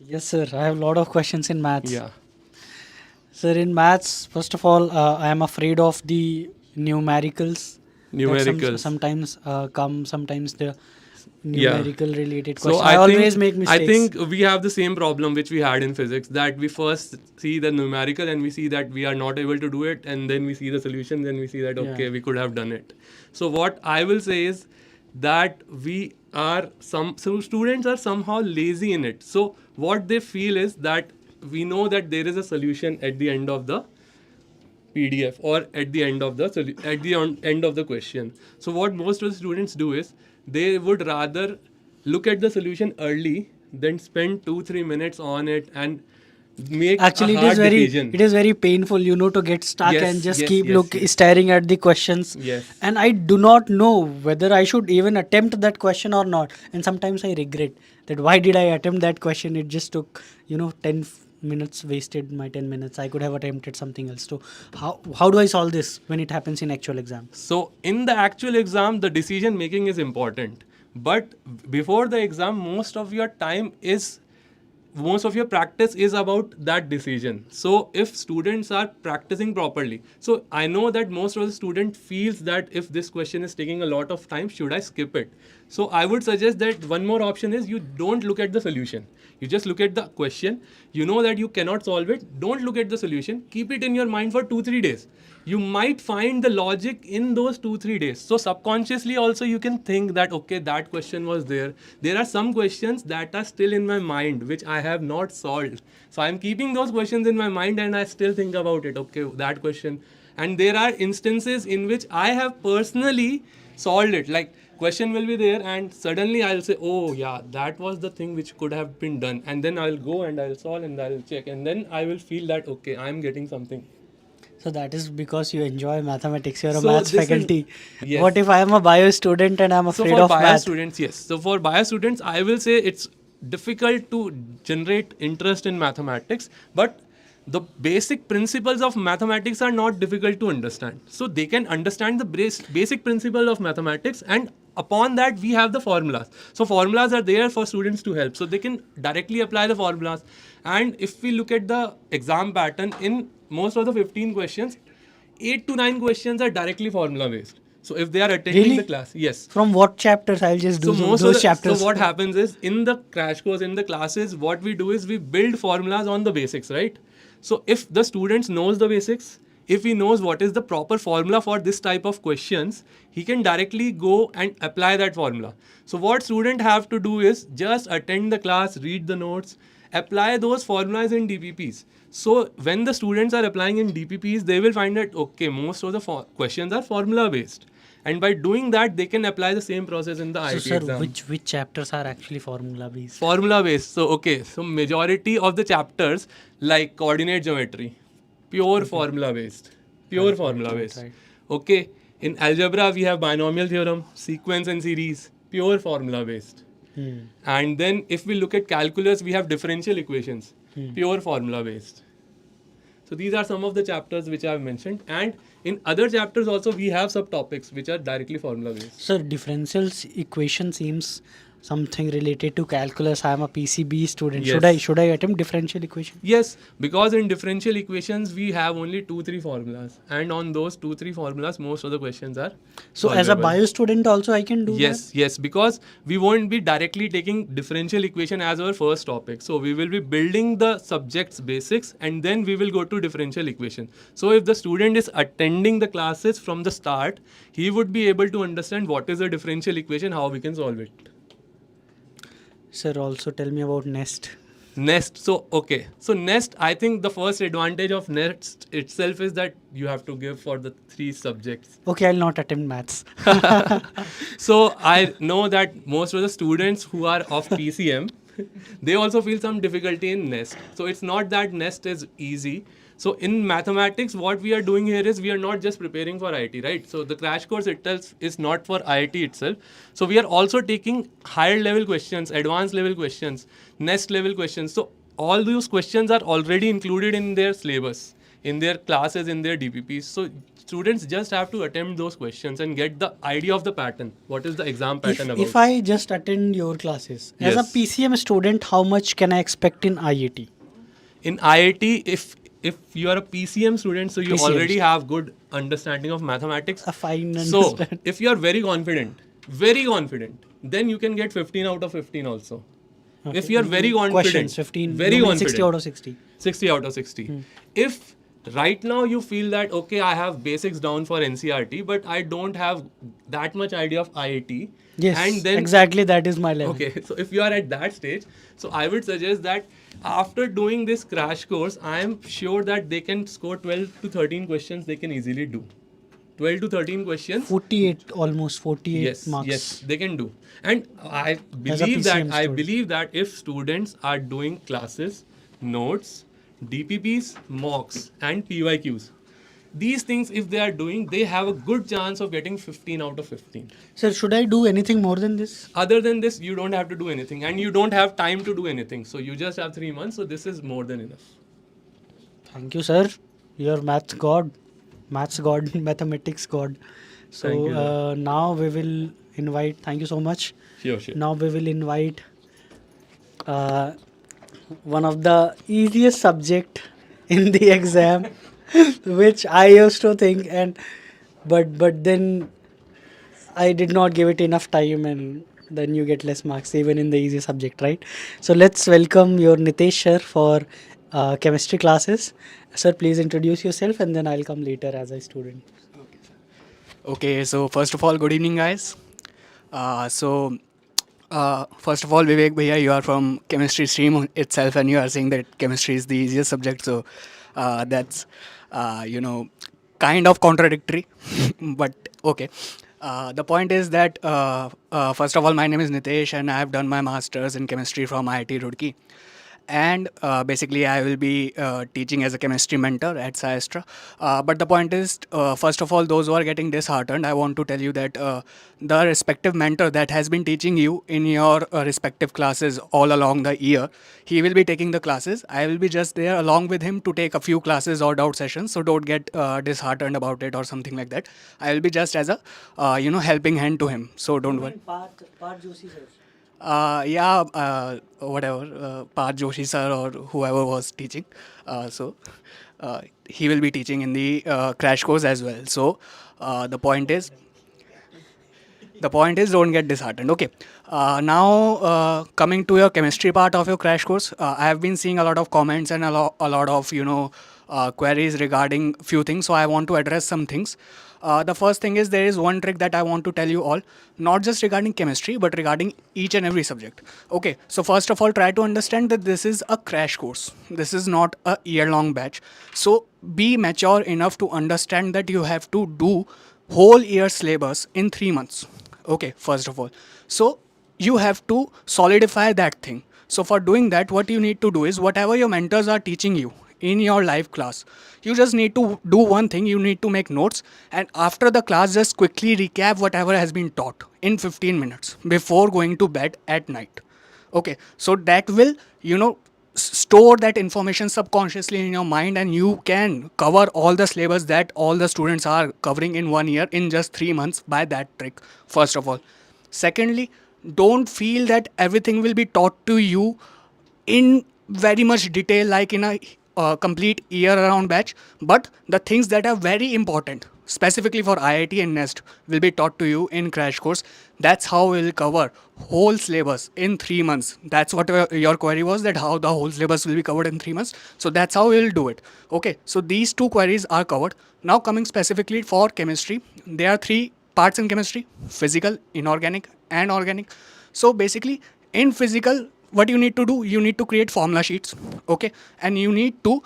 Yes, sir. I have a lot of questions in maths. Yeah. Sir, in maths, first of all, I am afraid of the numericals. That Numericals. sometimes come, sometimes the Yeah. numerical related So questions. I always think, make mistakes. I think we have the same problem which we had in physics, that we first see the numerical and we see that we are not able to do it, and then we see the solution, then we see that okay, Yeah. we could have done it. So what I will say is that we are so students are somehow lazy in it. So what they feel is that we know that there is a solution at the end of the PDF or at the end of the end of the question. So what most of the students do is they would rather look at the solution early than spend 2-3 minutes on it and make Actually, a hard decision. it is very painful, to get stuck Yes, and just yes, keep yes. staring at the questions. Yes. And I do not know whether I should even attempt that question or not. And sometimes I regret that why did I attempt that question? It just took 10 minutes, wasted my 10 minutes. I could have attempted something else. So how do I solve this when it happens in actual exam? So in the actual exam, the decision making is important. But before the exam, most of your practice is about that decision. So if students are practicing properly, so I know that most of the student feels that if this question is taking a lot of time, should I skip it? So I would suggest that one more option is you don't look at the solution. You just look at the question. You know that you cannot solve it. Don't look at the solution. Keep it in your mind for 2-3 days. You might find the logic in those 2-3 days. So subconsciously also you can think that okay, that question was there. There are some questions that are still in my mind which I have not solved. So I'm keeping those questions in my mind and I still think about it. Okay, that question. And there are instances in which I have personally solved it. Like question will be there and suddenly I'll say, oh yeah, that was the thing which could have been done. And then I'll go and I'll solve and I'll check. And then I will feel that, okay, I'm getting something. So that is because you enjoy mathematics. You're a So maths this is- faculty. yes. What if I am a bio student and I'm So afraid for of bio math? students, yes. So for bio students, I will say it's difficult to generate interest in mathematics, but the basic principles of mathematics are not difficult to understand. So they can understand the basic principle of mathematics, and upon that we have the formulas. So formulas are there for students to help. So they can directly apply the formulas. And if we look at the exam pattern, in most of the 15 questions, 8 to 9 questions are directly formula based. So if they are attending Really? the class, yes. From what chapters? I'll just do So most those of the, chapters. So what happens is in the crash course, in the classes, what we do is we build formulas on the basics, right? So if the student knows the basics, if he knows what is the proper formula for this type of questions, he can directly go and apply that formula. So what student have to do is just attend the class, read the notes, apply those formulas in DPPs. So when the students are applying in DPPs, they will find that okay, most of the questions are formula based. And by doing that, they can apply the same process in the So, IIT sir, exam. which chapters are actually formula based? Formula based. So okay, so majority of the chapters like coordinate geometry, pure formula based. Pure formula based. right. Okay, in algebra we have binomial theorem, sequence and series, pure formula based. And then if we look at calculus, we have differential equations, pure formula based. So these are some of the chapters which I have mentioned, and in other chapters also we have subtopics which are directly formula based. Sir, differential equation seems something related to calculus. I am a PCB student. Yes. Should I attempt differential equation? Yes, because in differential equations we have only 2-3 formulas, and on those 2-3 formulas most of the questions are So as a solvable. bio student also I can do Yes, yes, because we won't be directly taking differential equation as our first topic. So we will be building the subject's basics and then we will go to differential equation. So if the student is attending the classes from the start, he would be able to understand what is a differential equation, how we can solve it. that? Sir, also tell me about NEST. Nest. So, okay. So, Nest, I think the first advantage of Nest itself is that you have to give for the 3 subjects. Okay, I'll not attempt maths. So, I know that most of the students who are of PCM, they also feel some difficulty in Nest. So, it's not that Nest is easy. So, in mathematics, what we are doing here is we are not just preparing for IIT, right? So, the crash course itself is not for IIT itself. So, we are also taking higher level questions, advanced level questions, Nest level questions. So, all those questions are already included in their syllabus, in their classes, in their DPPs. So, students just have to attempt those questions and get the idea of the pattern. What is the exam pattern about? If I just attend your classes, as a Yes. PCM student, how much can I expect in IAT? In IIT, if you are a PCM student, so you PCM. already have good understanding of mathematics. A fine So understand. if you are very confident, then you can get 15 out of 15 also. Okay. If you are very confident, Questions, 15, very you mean confident, 60 out of 60. 60 out of 60. If right now you feel that okay, I have basics down for NCRT, but I don't have that much idea of IIT. Yes, and then exactly that is my level. Okay, so if you are at that stage, so I would suggest that after doing this crash course, I am sure that they can score 12 to 13 questions they can easily do. 12 to 13 questions. 48, almost 48 Yes, marks. yes, they can do. And I As a believe PCM that student. if students are doing classes, notes, DPPs, mocks, and PYQs, these things if they are doing, they have a good chance of getting 15 out of 15. Sir, should I do anything more than this? Other than this, you don't have to do anything, and you don't have time to do anything. So you just have 3 months. So this is more than enough. Thank you, sir. You're maths god, mathematics god. So Thank you, sir. now we will invite, thank you so much. Sure, sure. Now we will invite one of the easiest subject in the exam, which I used to think, but then I did not give it enough time and then you get less marks even in the easy subject, right? So let's welcome your Nitesh sir for chemistry classes. Sir, please introduce yourself and then I'll come later as a student. Okay, so first of all, good evening, guys. First of all, Vivek Bhaiya, you are from chemistry stream itself, and you are saying that chemistry is the easiest subject. So that's, you know, kind of contradictory, but okay. The point is that, first of all, my name is Nitesh, and I have done my master's in chemistry from IIT Roorkee. And basically I will be teaching as a chemistry mentor at SciAstra. But the point is, first of all, those who are getting disheartened, I want to tell you that the respective mentor that has been teaching you in your respective classes all along the year, he will be taking the classes. I will be just there along with him to take a few classes or doubt sessions. So don't get disheartened about it or something like that. I will be just as a helping hand to him. So don't worry. Whatever, Parth Joshi sir or whoever was teaching. He will be teaching in the crash course as well. So the point is, don't get disheartened. Okay. Now, coming to your chemistry part of your crash course, I have been seeing a lot of comments and a lot of queries regarding few things. So I want to address some things. The first thing is, there is one trick that I want to tell you all, not just regarding chemistry, but regarding each and every subject. Okay, so first of all, try to understand that this is a crash course. This is not a year-long batch. So be mature enough to understand that you have to do whole year syllabus in 3 months. Okay, first of all. So you have to solidify that thing. So for doing that, what you need to do is, whatever your mentors are teaching you in your live class, you just need to do one thing. You need to make notes, and after the class, just quickly recap whatever has been taught in 15 minutes before going to bed at night. Okay, so that will, store that information subconsciously in your mind, and you can cover all the syllabus that all the students are covering in 1 year in just 3 months by that trick, first of all. Secondly, don't feel that everything will be taught to you in very much detail, like in a complete year around batch, but the things that are very important specifically for IIT and NEST will be taught to you in crash course. That's how we'll cover whole syllabus in 3 months. That's what your query was, that how the whole syllabus will be covered in 3 months. So that's how we'll do it. Okay, so these two queries are covered. Now coming specifically for chemistry, there are three parts in chemistry: physical, inorganic, and organic. So basically, in physical, what you need to do, you need to create formula sheets, okay, and you need to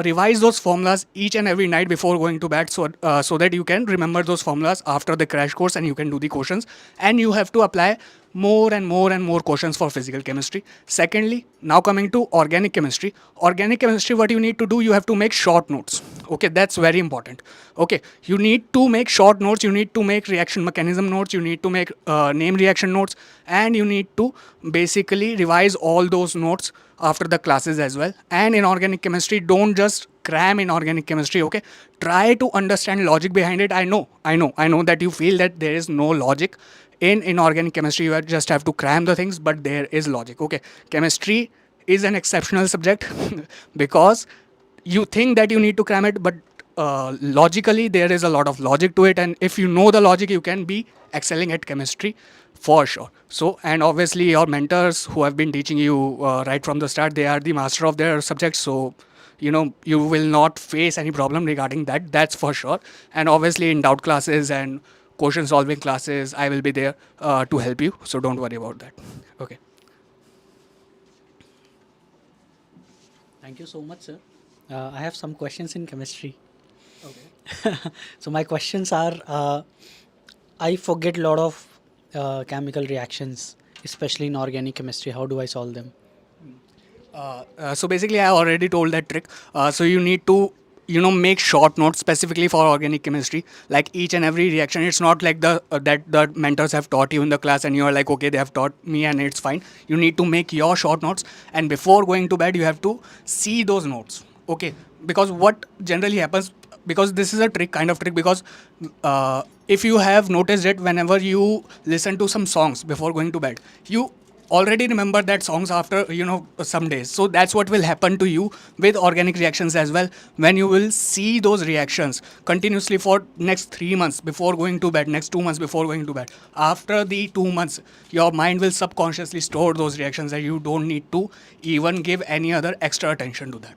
revise those formulas each and every night before going to bed, so that you can remember those formulas after the crash course and you can do the questions, and you have to apply more and more and more questions for physical chemistry. Secondly, now coming to organic chemistry. Organic chemistry, what you need to do, you have to make short notes. Okay, that's very important. Okay, you need to make short notes, you need to make reaction mechanism notes, you need to make name reaction notes, and you need to basically revise all those notes after the classes as well. And in organic chemistry, don't just cram in organic chemistry. Okay, try to understand logic behind it. I know that you feel that there is no logic in inorganic chemistry. You just have to cram the things, but there is logic. Okay, chemistry is an exceptional subject because you think that you need to cram it, but logically there is a lot of logic to it, and if you know the logic, you can be excelling at chemistry for sure. So, and obviously your mentors who have been teaching you right from the start, they are the master of their subjects. So you will not face any problem regarding that, that's for sure. And obviously in doubt classes and question solving classes, I will be there to help you, so don't worry about that. Okay. Thank you so much, sir. I have some questions in chemistry. Okay. So my questions are, I forget a lot of chemical reactions, especially in organic chemistry. How do I solve them? So basically, I already told that trick. So you need to make short notes specifically for organic chemistry, like each and every reaction. It's not like that the mentors have taught you in the class and you are like, okay, they have taught me and it's fine. You need to make your short notes, and before going to bed you have to see those notes. Okay, because what generally happens, because this is a kind of trick, because if you have noticed it, whenever you listen to some songs before going to bed, you already remember that songs after some days. So that's what will happen to you with organic reactions as well. When you will see those reactions continuously for next 3 months before going to bed, next 2 months before going to bed, after the 2 months, your mind will subconsciously store those reactions, and you don't need to even give any other extra attention to that.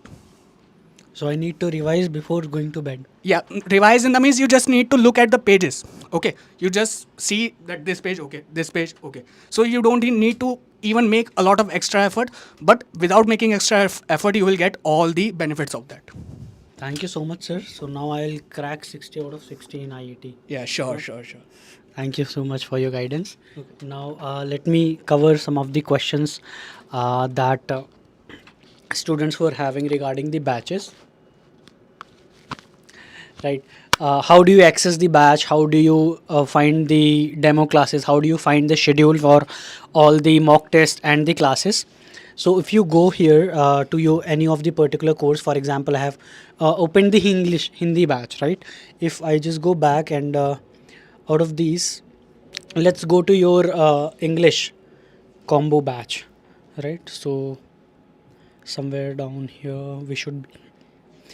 So I need to revise before going to bed. Yeah, revise in the means you just need to look at the pages. Okay, you just see that this page, okay, this page, okay. So you don't need to even make a lot of extra effort, but without making extra effort, you will get all the benefits of that. Thank you so much, sir. So now I'll crack 60 out of 60 in IAT. Yeah, sure. Thank you so much for your guidance. Now let me cover some of the questions that students were having regarding the batches. Right. How do you access the batch? How do you find the demo classes? How do you find the schedule for all the mock tests and the classes? So if you go here to any of the particular course, for example, I have opened the Hindi batch, right? If I just go back and out of these, let's go to your English combo batch, right? So somewhere down here we should.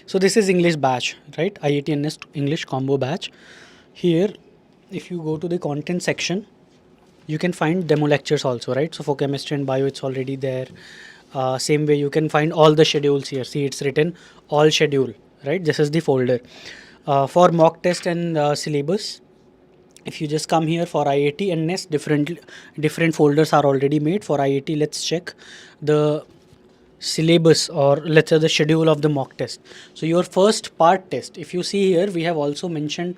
So this is English batch, right? IAT English combo batch. Here, if you go to the content section, you can find demo lectures also, right? So for chemistry and bio, it's already there. Same way, you can find all the schedules here. See, it's written all schedule, right? This is the folder. For mock test and syllabus, if you just come here for IAT and NEST, different folders are already made. For IAT, let's check the syllabus, or let's say the schedule of the mock test. So your first part test, if you see here, we have also mentioned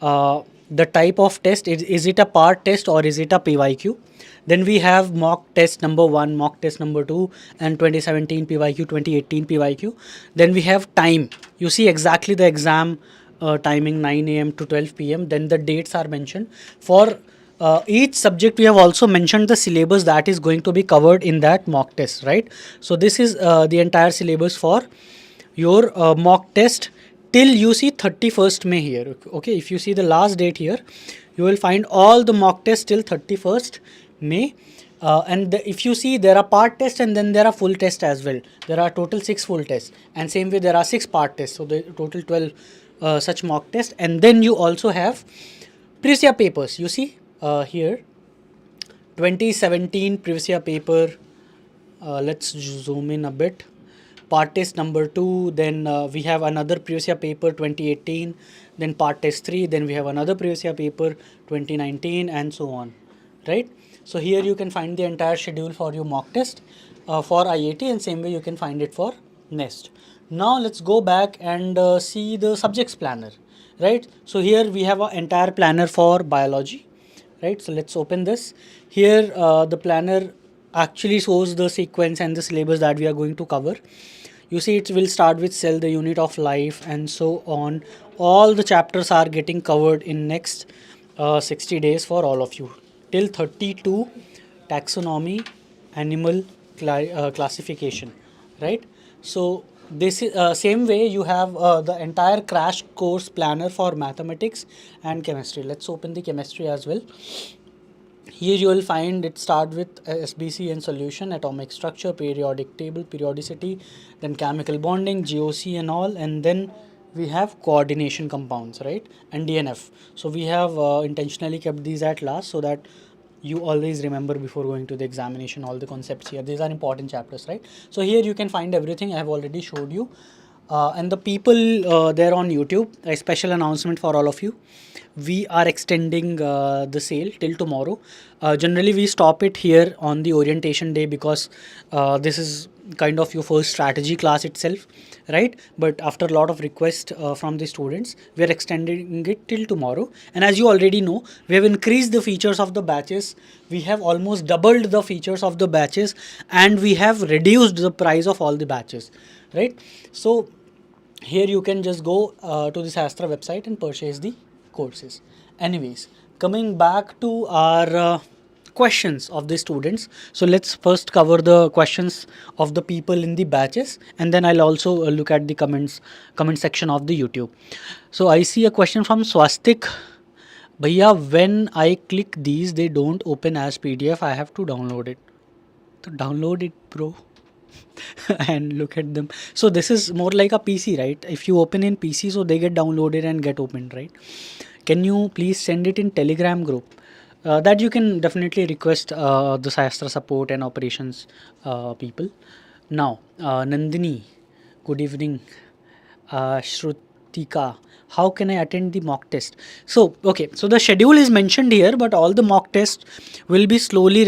the type of test. Is it a part test or is it a PYQ? Then we have mock test number 1, mock test number 2, and 2017 PYQ, 2018 PYQ. Then we have time. You see exactly the exam timing, 9 a.m. to 12 p.m. Then the dates are mentioned. For each subject we have also mentioned the syllabus that is going to be covered in that mock test, right? So this is the entire syllabus for your mock test till you see 31st May here. Okay, if you see the last date here, you will find all the mock tests till 31st May. If you see, there are part tests and then there are full tests as well. There are total 6 full tests, and same way there are 6 part tests, so the total 12 such mock tests. And then you also have previous year papers. You see here 2017 previous year paper. Let's zoom in a bit. Part test number 2, then we have another previous year paper 2018, then part test 3, then we have another previous year paper 2019, and so on, right? So here you can find the entire schedule for your mock test for IAT, and same way you can find it for NEST. Now let's go back and see the subjects planner, right? So here we have an entire planner for biology, right? So let's open this. Here the planner actually shows the sequence and the syllabus that we are going to cover. You see, it will start with cell, the unit of life, and so on. All the chapters are getting covered in next 60 days for all of you. Till 32, taxonomy, animal classification, right? So this is same way you have the entire crash course planner for mathematics and chemistry. Let's open the chemistry as well. Here you will find it start with SBC and solution, atomic structure, periodic table, periodicity, then chemical bonding, GOC and all, and then we have coordination compounds, right, and DNF. So we have intentionally kept these at last so that you always remember before going to the examination all the concepts here. These are important chapters, right? So here you can find everything I have already showed you. And the people there on YouTube, a special announcement for all of you. We are extending the sale till tomorrow. Generally, we stop it here on the orientation day because this is kind of your first strategy class itself, right? But after a lot of requests from the students, we are extending it till tomorrow. And as you already know, we have increased the features of the batches. We have almost doubled the features of the batches, and we have reduced the price of all the batches, right? So here you can just go to the SciAstra website and purchase the courses. Anyways, coming back to our questions of the students. So let's first cover the questions of the people in the batches, and then I'll also look at the comment section of the YouTube. So I see a question from Swastik. Bhaiya, when I click these, they don't open as PDF. I have to download it. So download it, bro. And look at them. So this is more like a PC, right? If you open in PC, so they get downloaded and get opened, right? Can you please send it in Telegram group? That you can definitely request the SciAstra support and operations people. Now, Nandini, good evening. Shrutika, how can I attend the mock test? So, okay, so the schedule is mentioned here, but all the mock tests will be slowly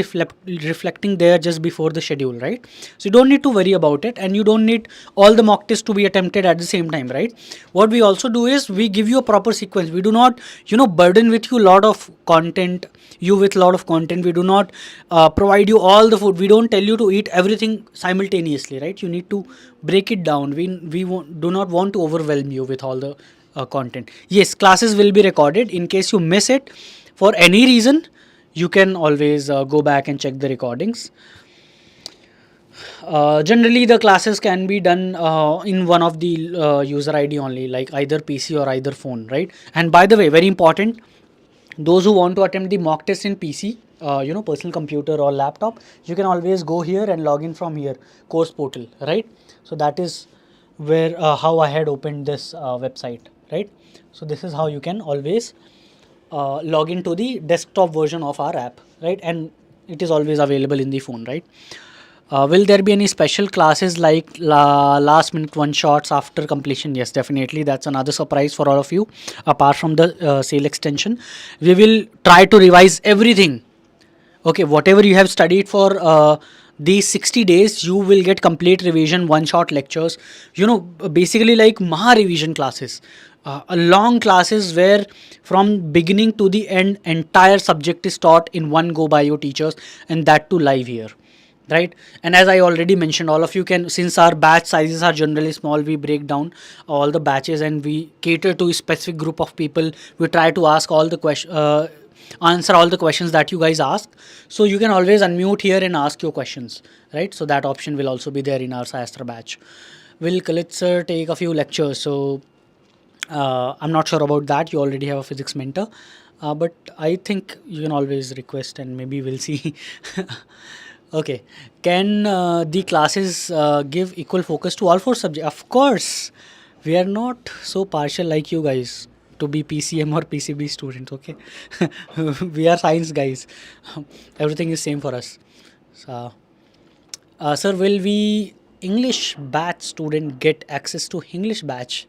reflecting there just before the schedule, right? So, you don't need to worry about it, and you don't need all the mock tests to be attempted at the same time, right? What we also do is we give you a proper sequence. We do not, burden with you a lot of content, we do not provide you all the food. We don't tell you to eat everything simultaneously, right? You need to break it down. Do not want to overwhelm you with all the content. Yes, classes will be recorded. In case you miss it for any reason, you can always go back and check the recordings. Generally, the classes can be done in one of the user ID only, like either PC or either phone, right? And by the way, very important, those who want to attempt the mock test in PC, personal computer or laptop, you can always go here and log in from here, course portal, right? So that is where how I had opened this website, right? So this is how you can always log into the desktop version of our app, right? And it is always available in the phone, right? Will there be any special classes like last minute one shots after completion? Yes, definitely. That's another surprise for all of you. Apart from the sale extension, we will try to revise everything. Okay, whatever you have studied for these 60 days, you will get complete revision, one shot lectures, basically like Maha revision classes. A long classes where from beginning to the end, entire subject is taught in one go by your teachers, and that too live here, right? And as I already mentioned, all of you can, since our batch sizes are generally small, we break down all the batches and we cater to a specific group of people. We try to ask all the questions, answer all the questions that you guys ask. So you can always unmute here and ask your questions, right? So that option will also be there in our SciAstra batch. Will Khalid sir take a few lectures? So I'm not sure about that. You already have a physics mentor, but I think you can always request and maybe we'll see. Okay. Can the classes give equal focus to all four subjects? Of course. We are not so partial like you guys to be PCM or PCB students, okay? We are science guys. Everything is same for us. So, sir, will we English batch student get access to English batch?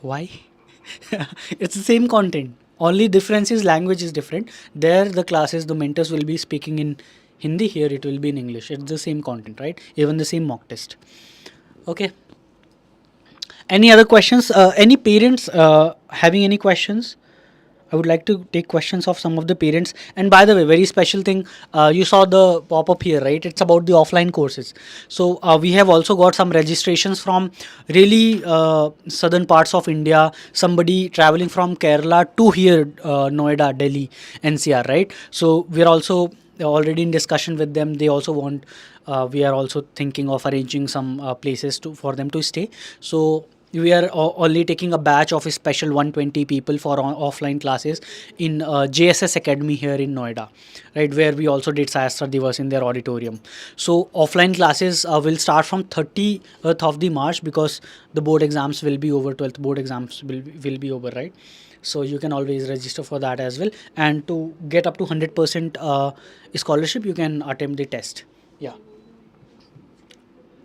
Why? It's the same content. Only difference is language is different. There the classes, the mentors will be speaking in Hindi, here it will be in English. It's the same content, right? Even the same mock test. Okay. Any other questions? Any parents having any questions? I would like to take questions of some of the parents. And by the way, very special thing, you saw the pop-up here, right? It's about the offline courses. So we have also got some registrations from really southern parts of India. Somebody traveling from Kerala to here, Noida, Delhi, NCR, right? So we're also already in discussion with them. They also want. We are also thinking of arranging some places for them to stay. So we are only taking a batch of a special 120 people for offline classes in JSS Academy here in Noida, right, where we also did SciAstra Divas in their auditorium. So offline classes will start from 30th of the March because the board exams will be over, 12th board exams will be over, right? So you can always register for that as well, and to get up to 100% scholarship you can attempt the test. Yeah.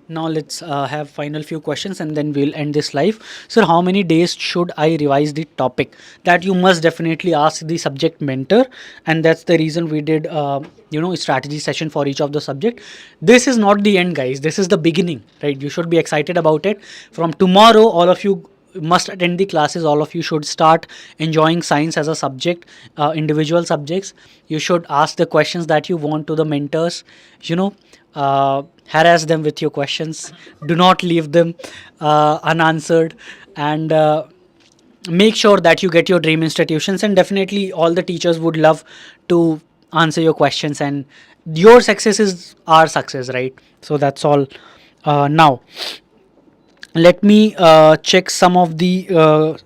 Now let's have final few questions and then we'll end this live. Sir, how many days should I revise the topic? That you must definitely ask the subject mentor, and that's the reason we did strategy session for each of the subject. This is not the end, guys. This is the beginning, right? You should be excited about it. From tomorrow, all of you must attend the classes. All of you should start enjoying science as a subject, individual subjects. You should ask the questions that you want to the mentors, harass them with your questions. Do not leave them unanswered, and make sure that you get your dream institutions. And definitely all the teachers would love to answer your questions, and your success is our success, right? So that's all. Now let me check some of the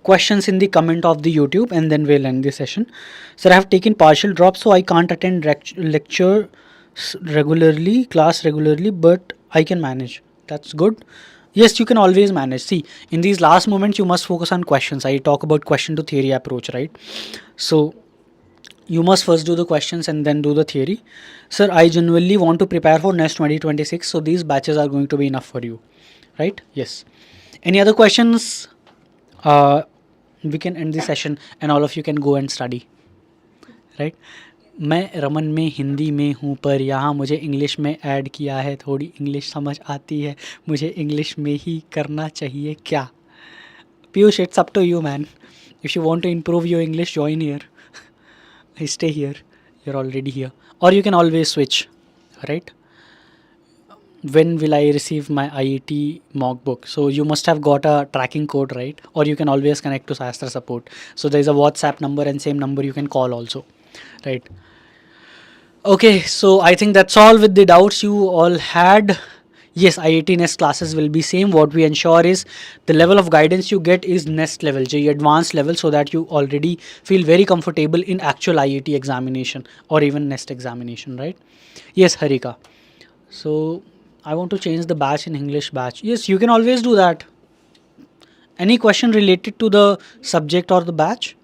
questions in the comment of the YouTube, and then we'll end the session. Sir, I have taken partial drop, so I can't attend lecture class regularly, but I can manage. That's good. Yes, you can always manage. See, in these last moments, you must focus on questions. I talk about question to theory approach, right? So you must first do the questions and then do the theory. Sir, I genuinely want to prepare for next 2026, so these batches are going to be enough for you, right? Yes. Any other questions? We can end the session and all of you can go and study, right? मैं रमन में हिंदी में हूँ पर यहाँ मुझे English में add किया है, थोड़ी इंग्लिश समझ आती है, मुझे इंग्लिश में ही करना चाहिए क्या? Piyush, it's up to you, man. If you want to improve your English, join here. Stay here. You're already here. Or you can always switch, right? When will I receive my IAT mock book? So you must have got a tracking code, right? Or you can always connect to SciAstra support. So there's a WhatsApp number and same number you can call also, right? Okay, so I think that's all with the doubts you all had. Yes, IIT Nest classes will be same. What we ensure is the level of guidance you get is Nest level, JEE advanced level, so that you already feel very comfortable in actual IIT examination or even Nest examination, right? Yes, Harika. So I want to change the batch in English batch. Yes, you can always do that. Any question related to the subject or the batch?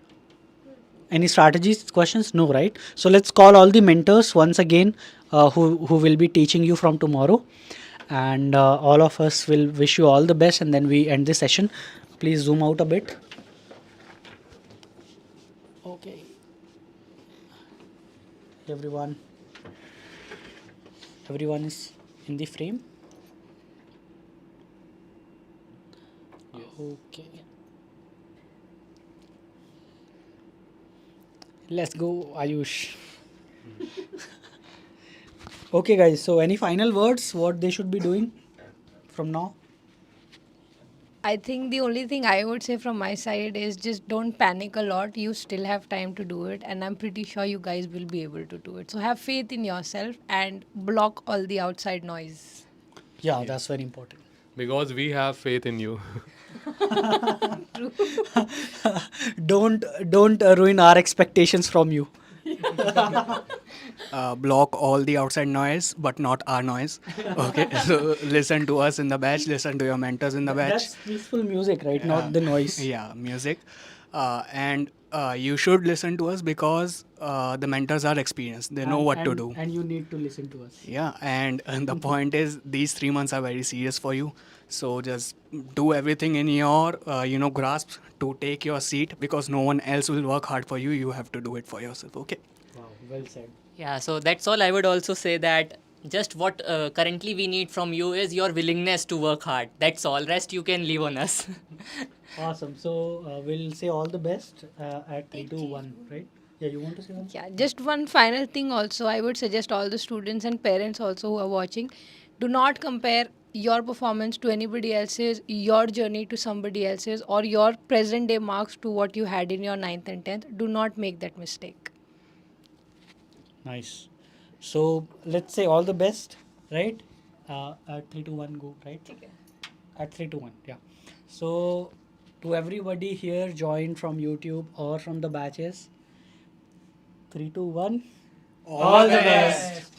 Any strategies, questions? No, right? So let's call all the mentors once again, who will be teaching you from tomorrow, and all of us will wish you all the best, and then we end this session. Please zoom out a bit. Okay, everyone. Everyone is in the frame. Okay. Let's go, Ayush. Okay, guys. So, any final words? What they should be doing from now? I think the only thing I would say from my side is just don't panic a lot. You still have time to do it, and I'm pretty sure you guys will be able to do it. So have faith in yourself and block all the outside noise. Yeah, that's very important. Because we have faith in you. Don't ruin our expectations from you. Block all the outside noise, but not our noise. Okay, so listen to us in the batch, listen to your mentors in the batch. That's peaceful music, right? Not the noise. Yeah, music. And you should listen to us because the mentors are experienced. They know what to do. And you need to listen to us. Yeah, and the point is these 3 months are very serious for you. So just do everything in your grasp to take your seat because no one else will work hard for you. You have to do it for yourself. Okay. Wow, well said. Yeah, so that's all I would also say, that just what currently we need from you is your willingness to work hard. That's all. Rest you can leave on us. Awesome. So we'll say all the best at 3, 2, 1, right? Yeah, you want to say something? Yeah, just one final thing also, I would suggest all the students and parents also who are watching, do not compare your performance to anybody else's, your journey to somebody else's, or your present day marks to what you had in your 9th and 10th. Do not make that mistake. Nice. So let's say all the best, right? At 3, 2, 1, go, right? Okay. At 3, 2, 1, yeah. So to everybody here joined from YouTube or from the batches, 3, 2, 1. All the best.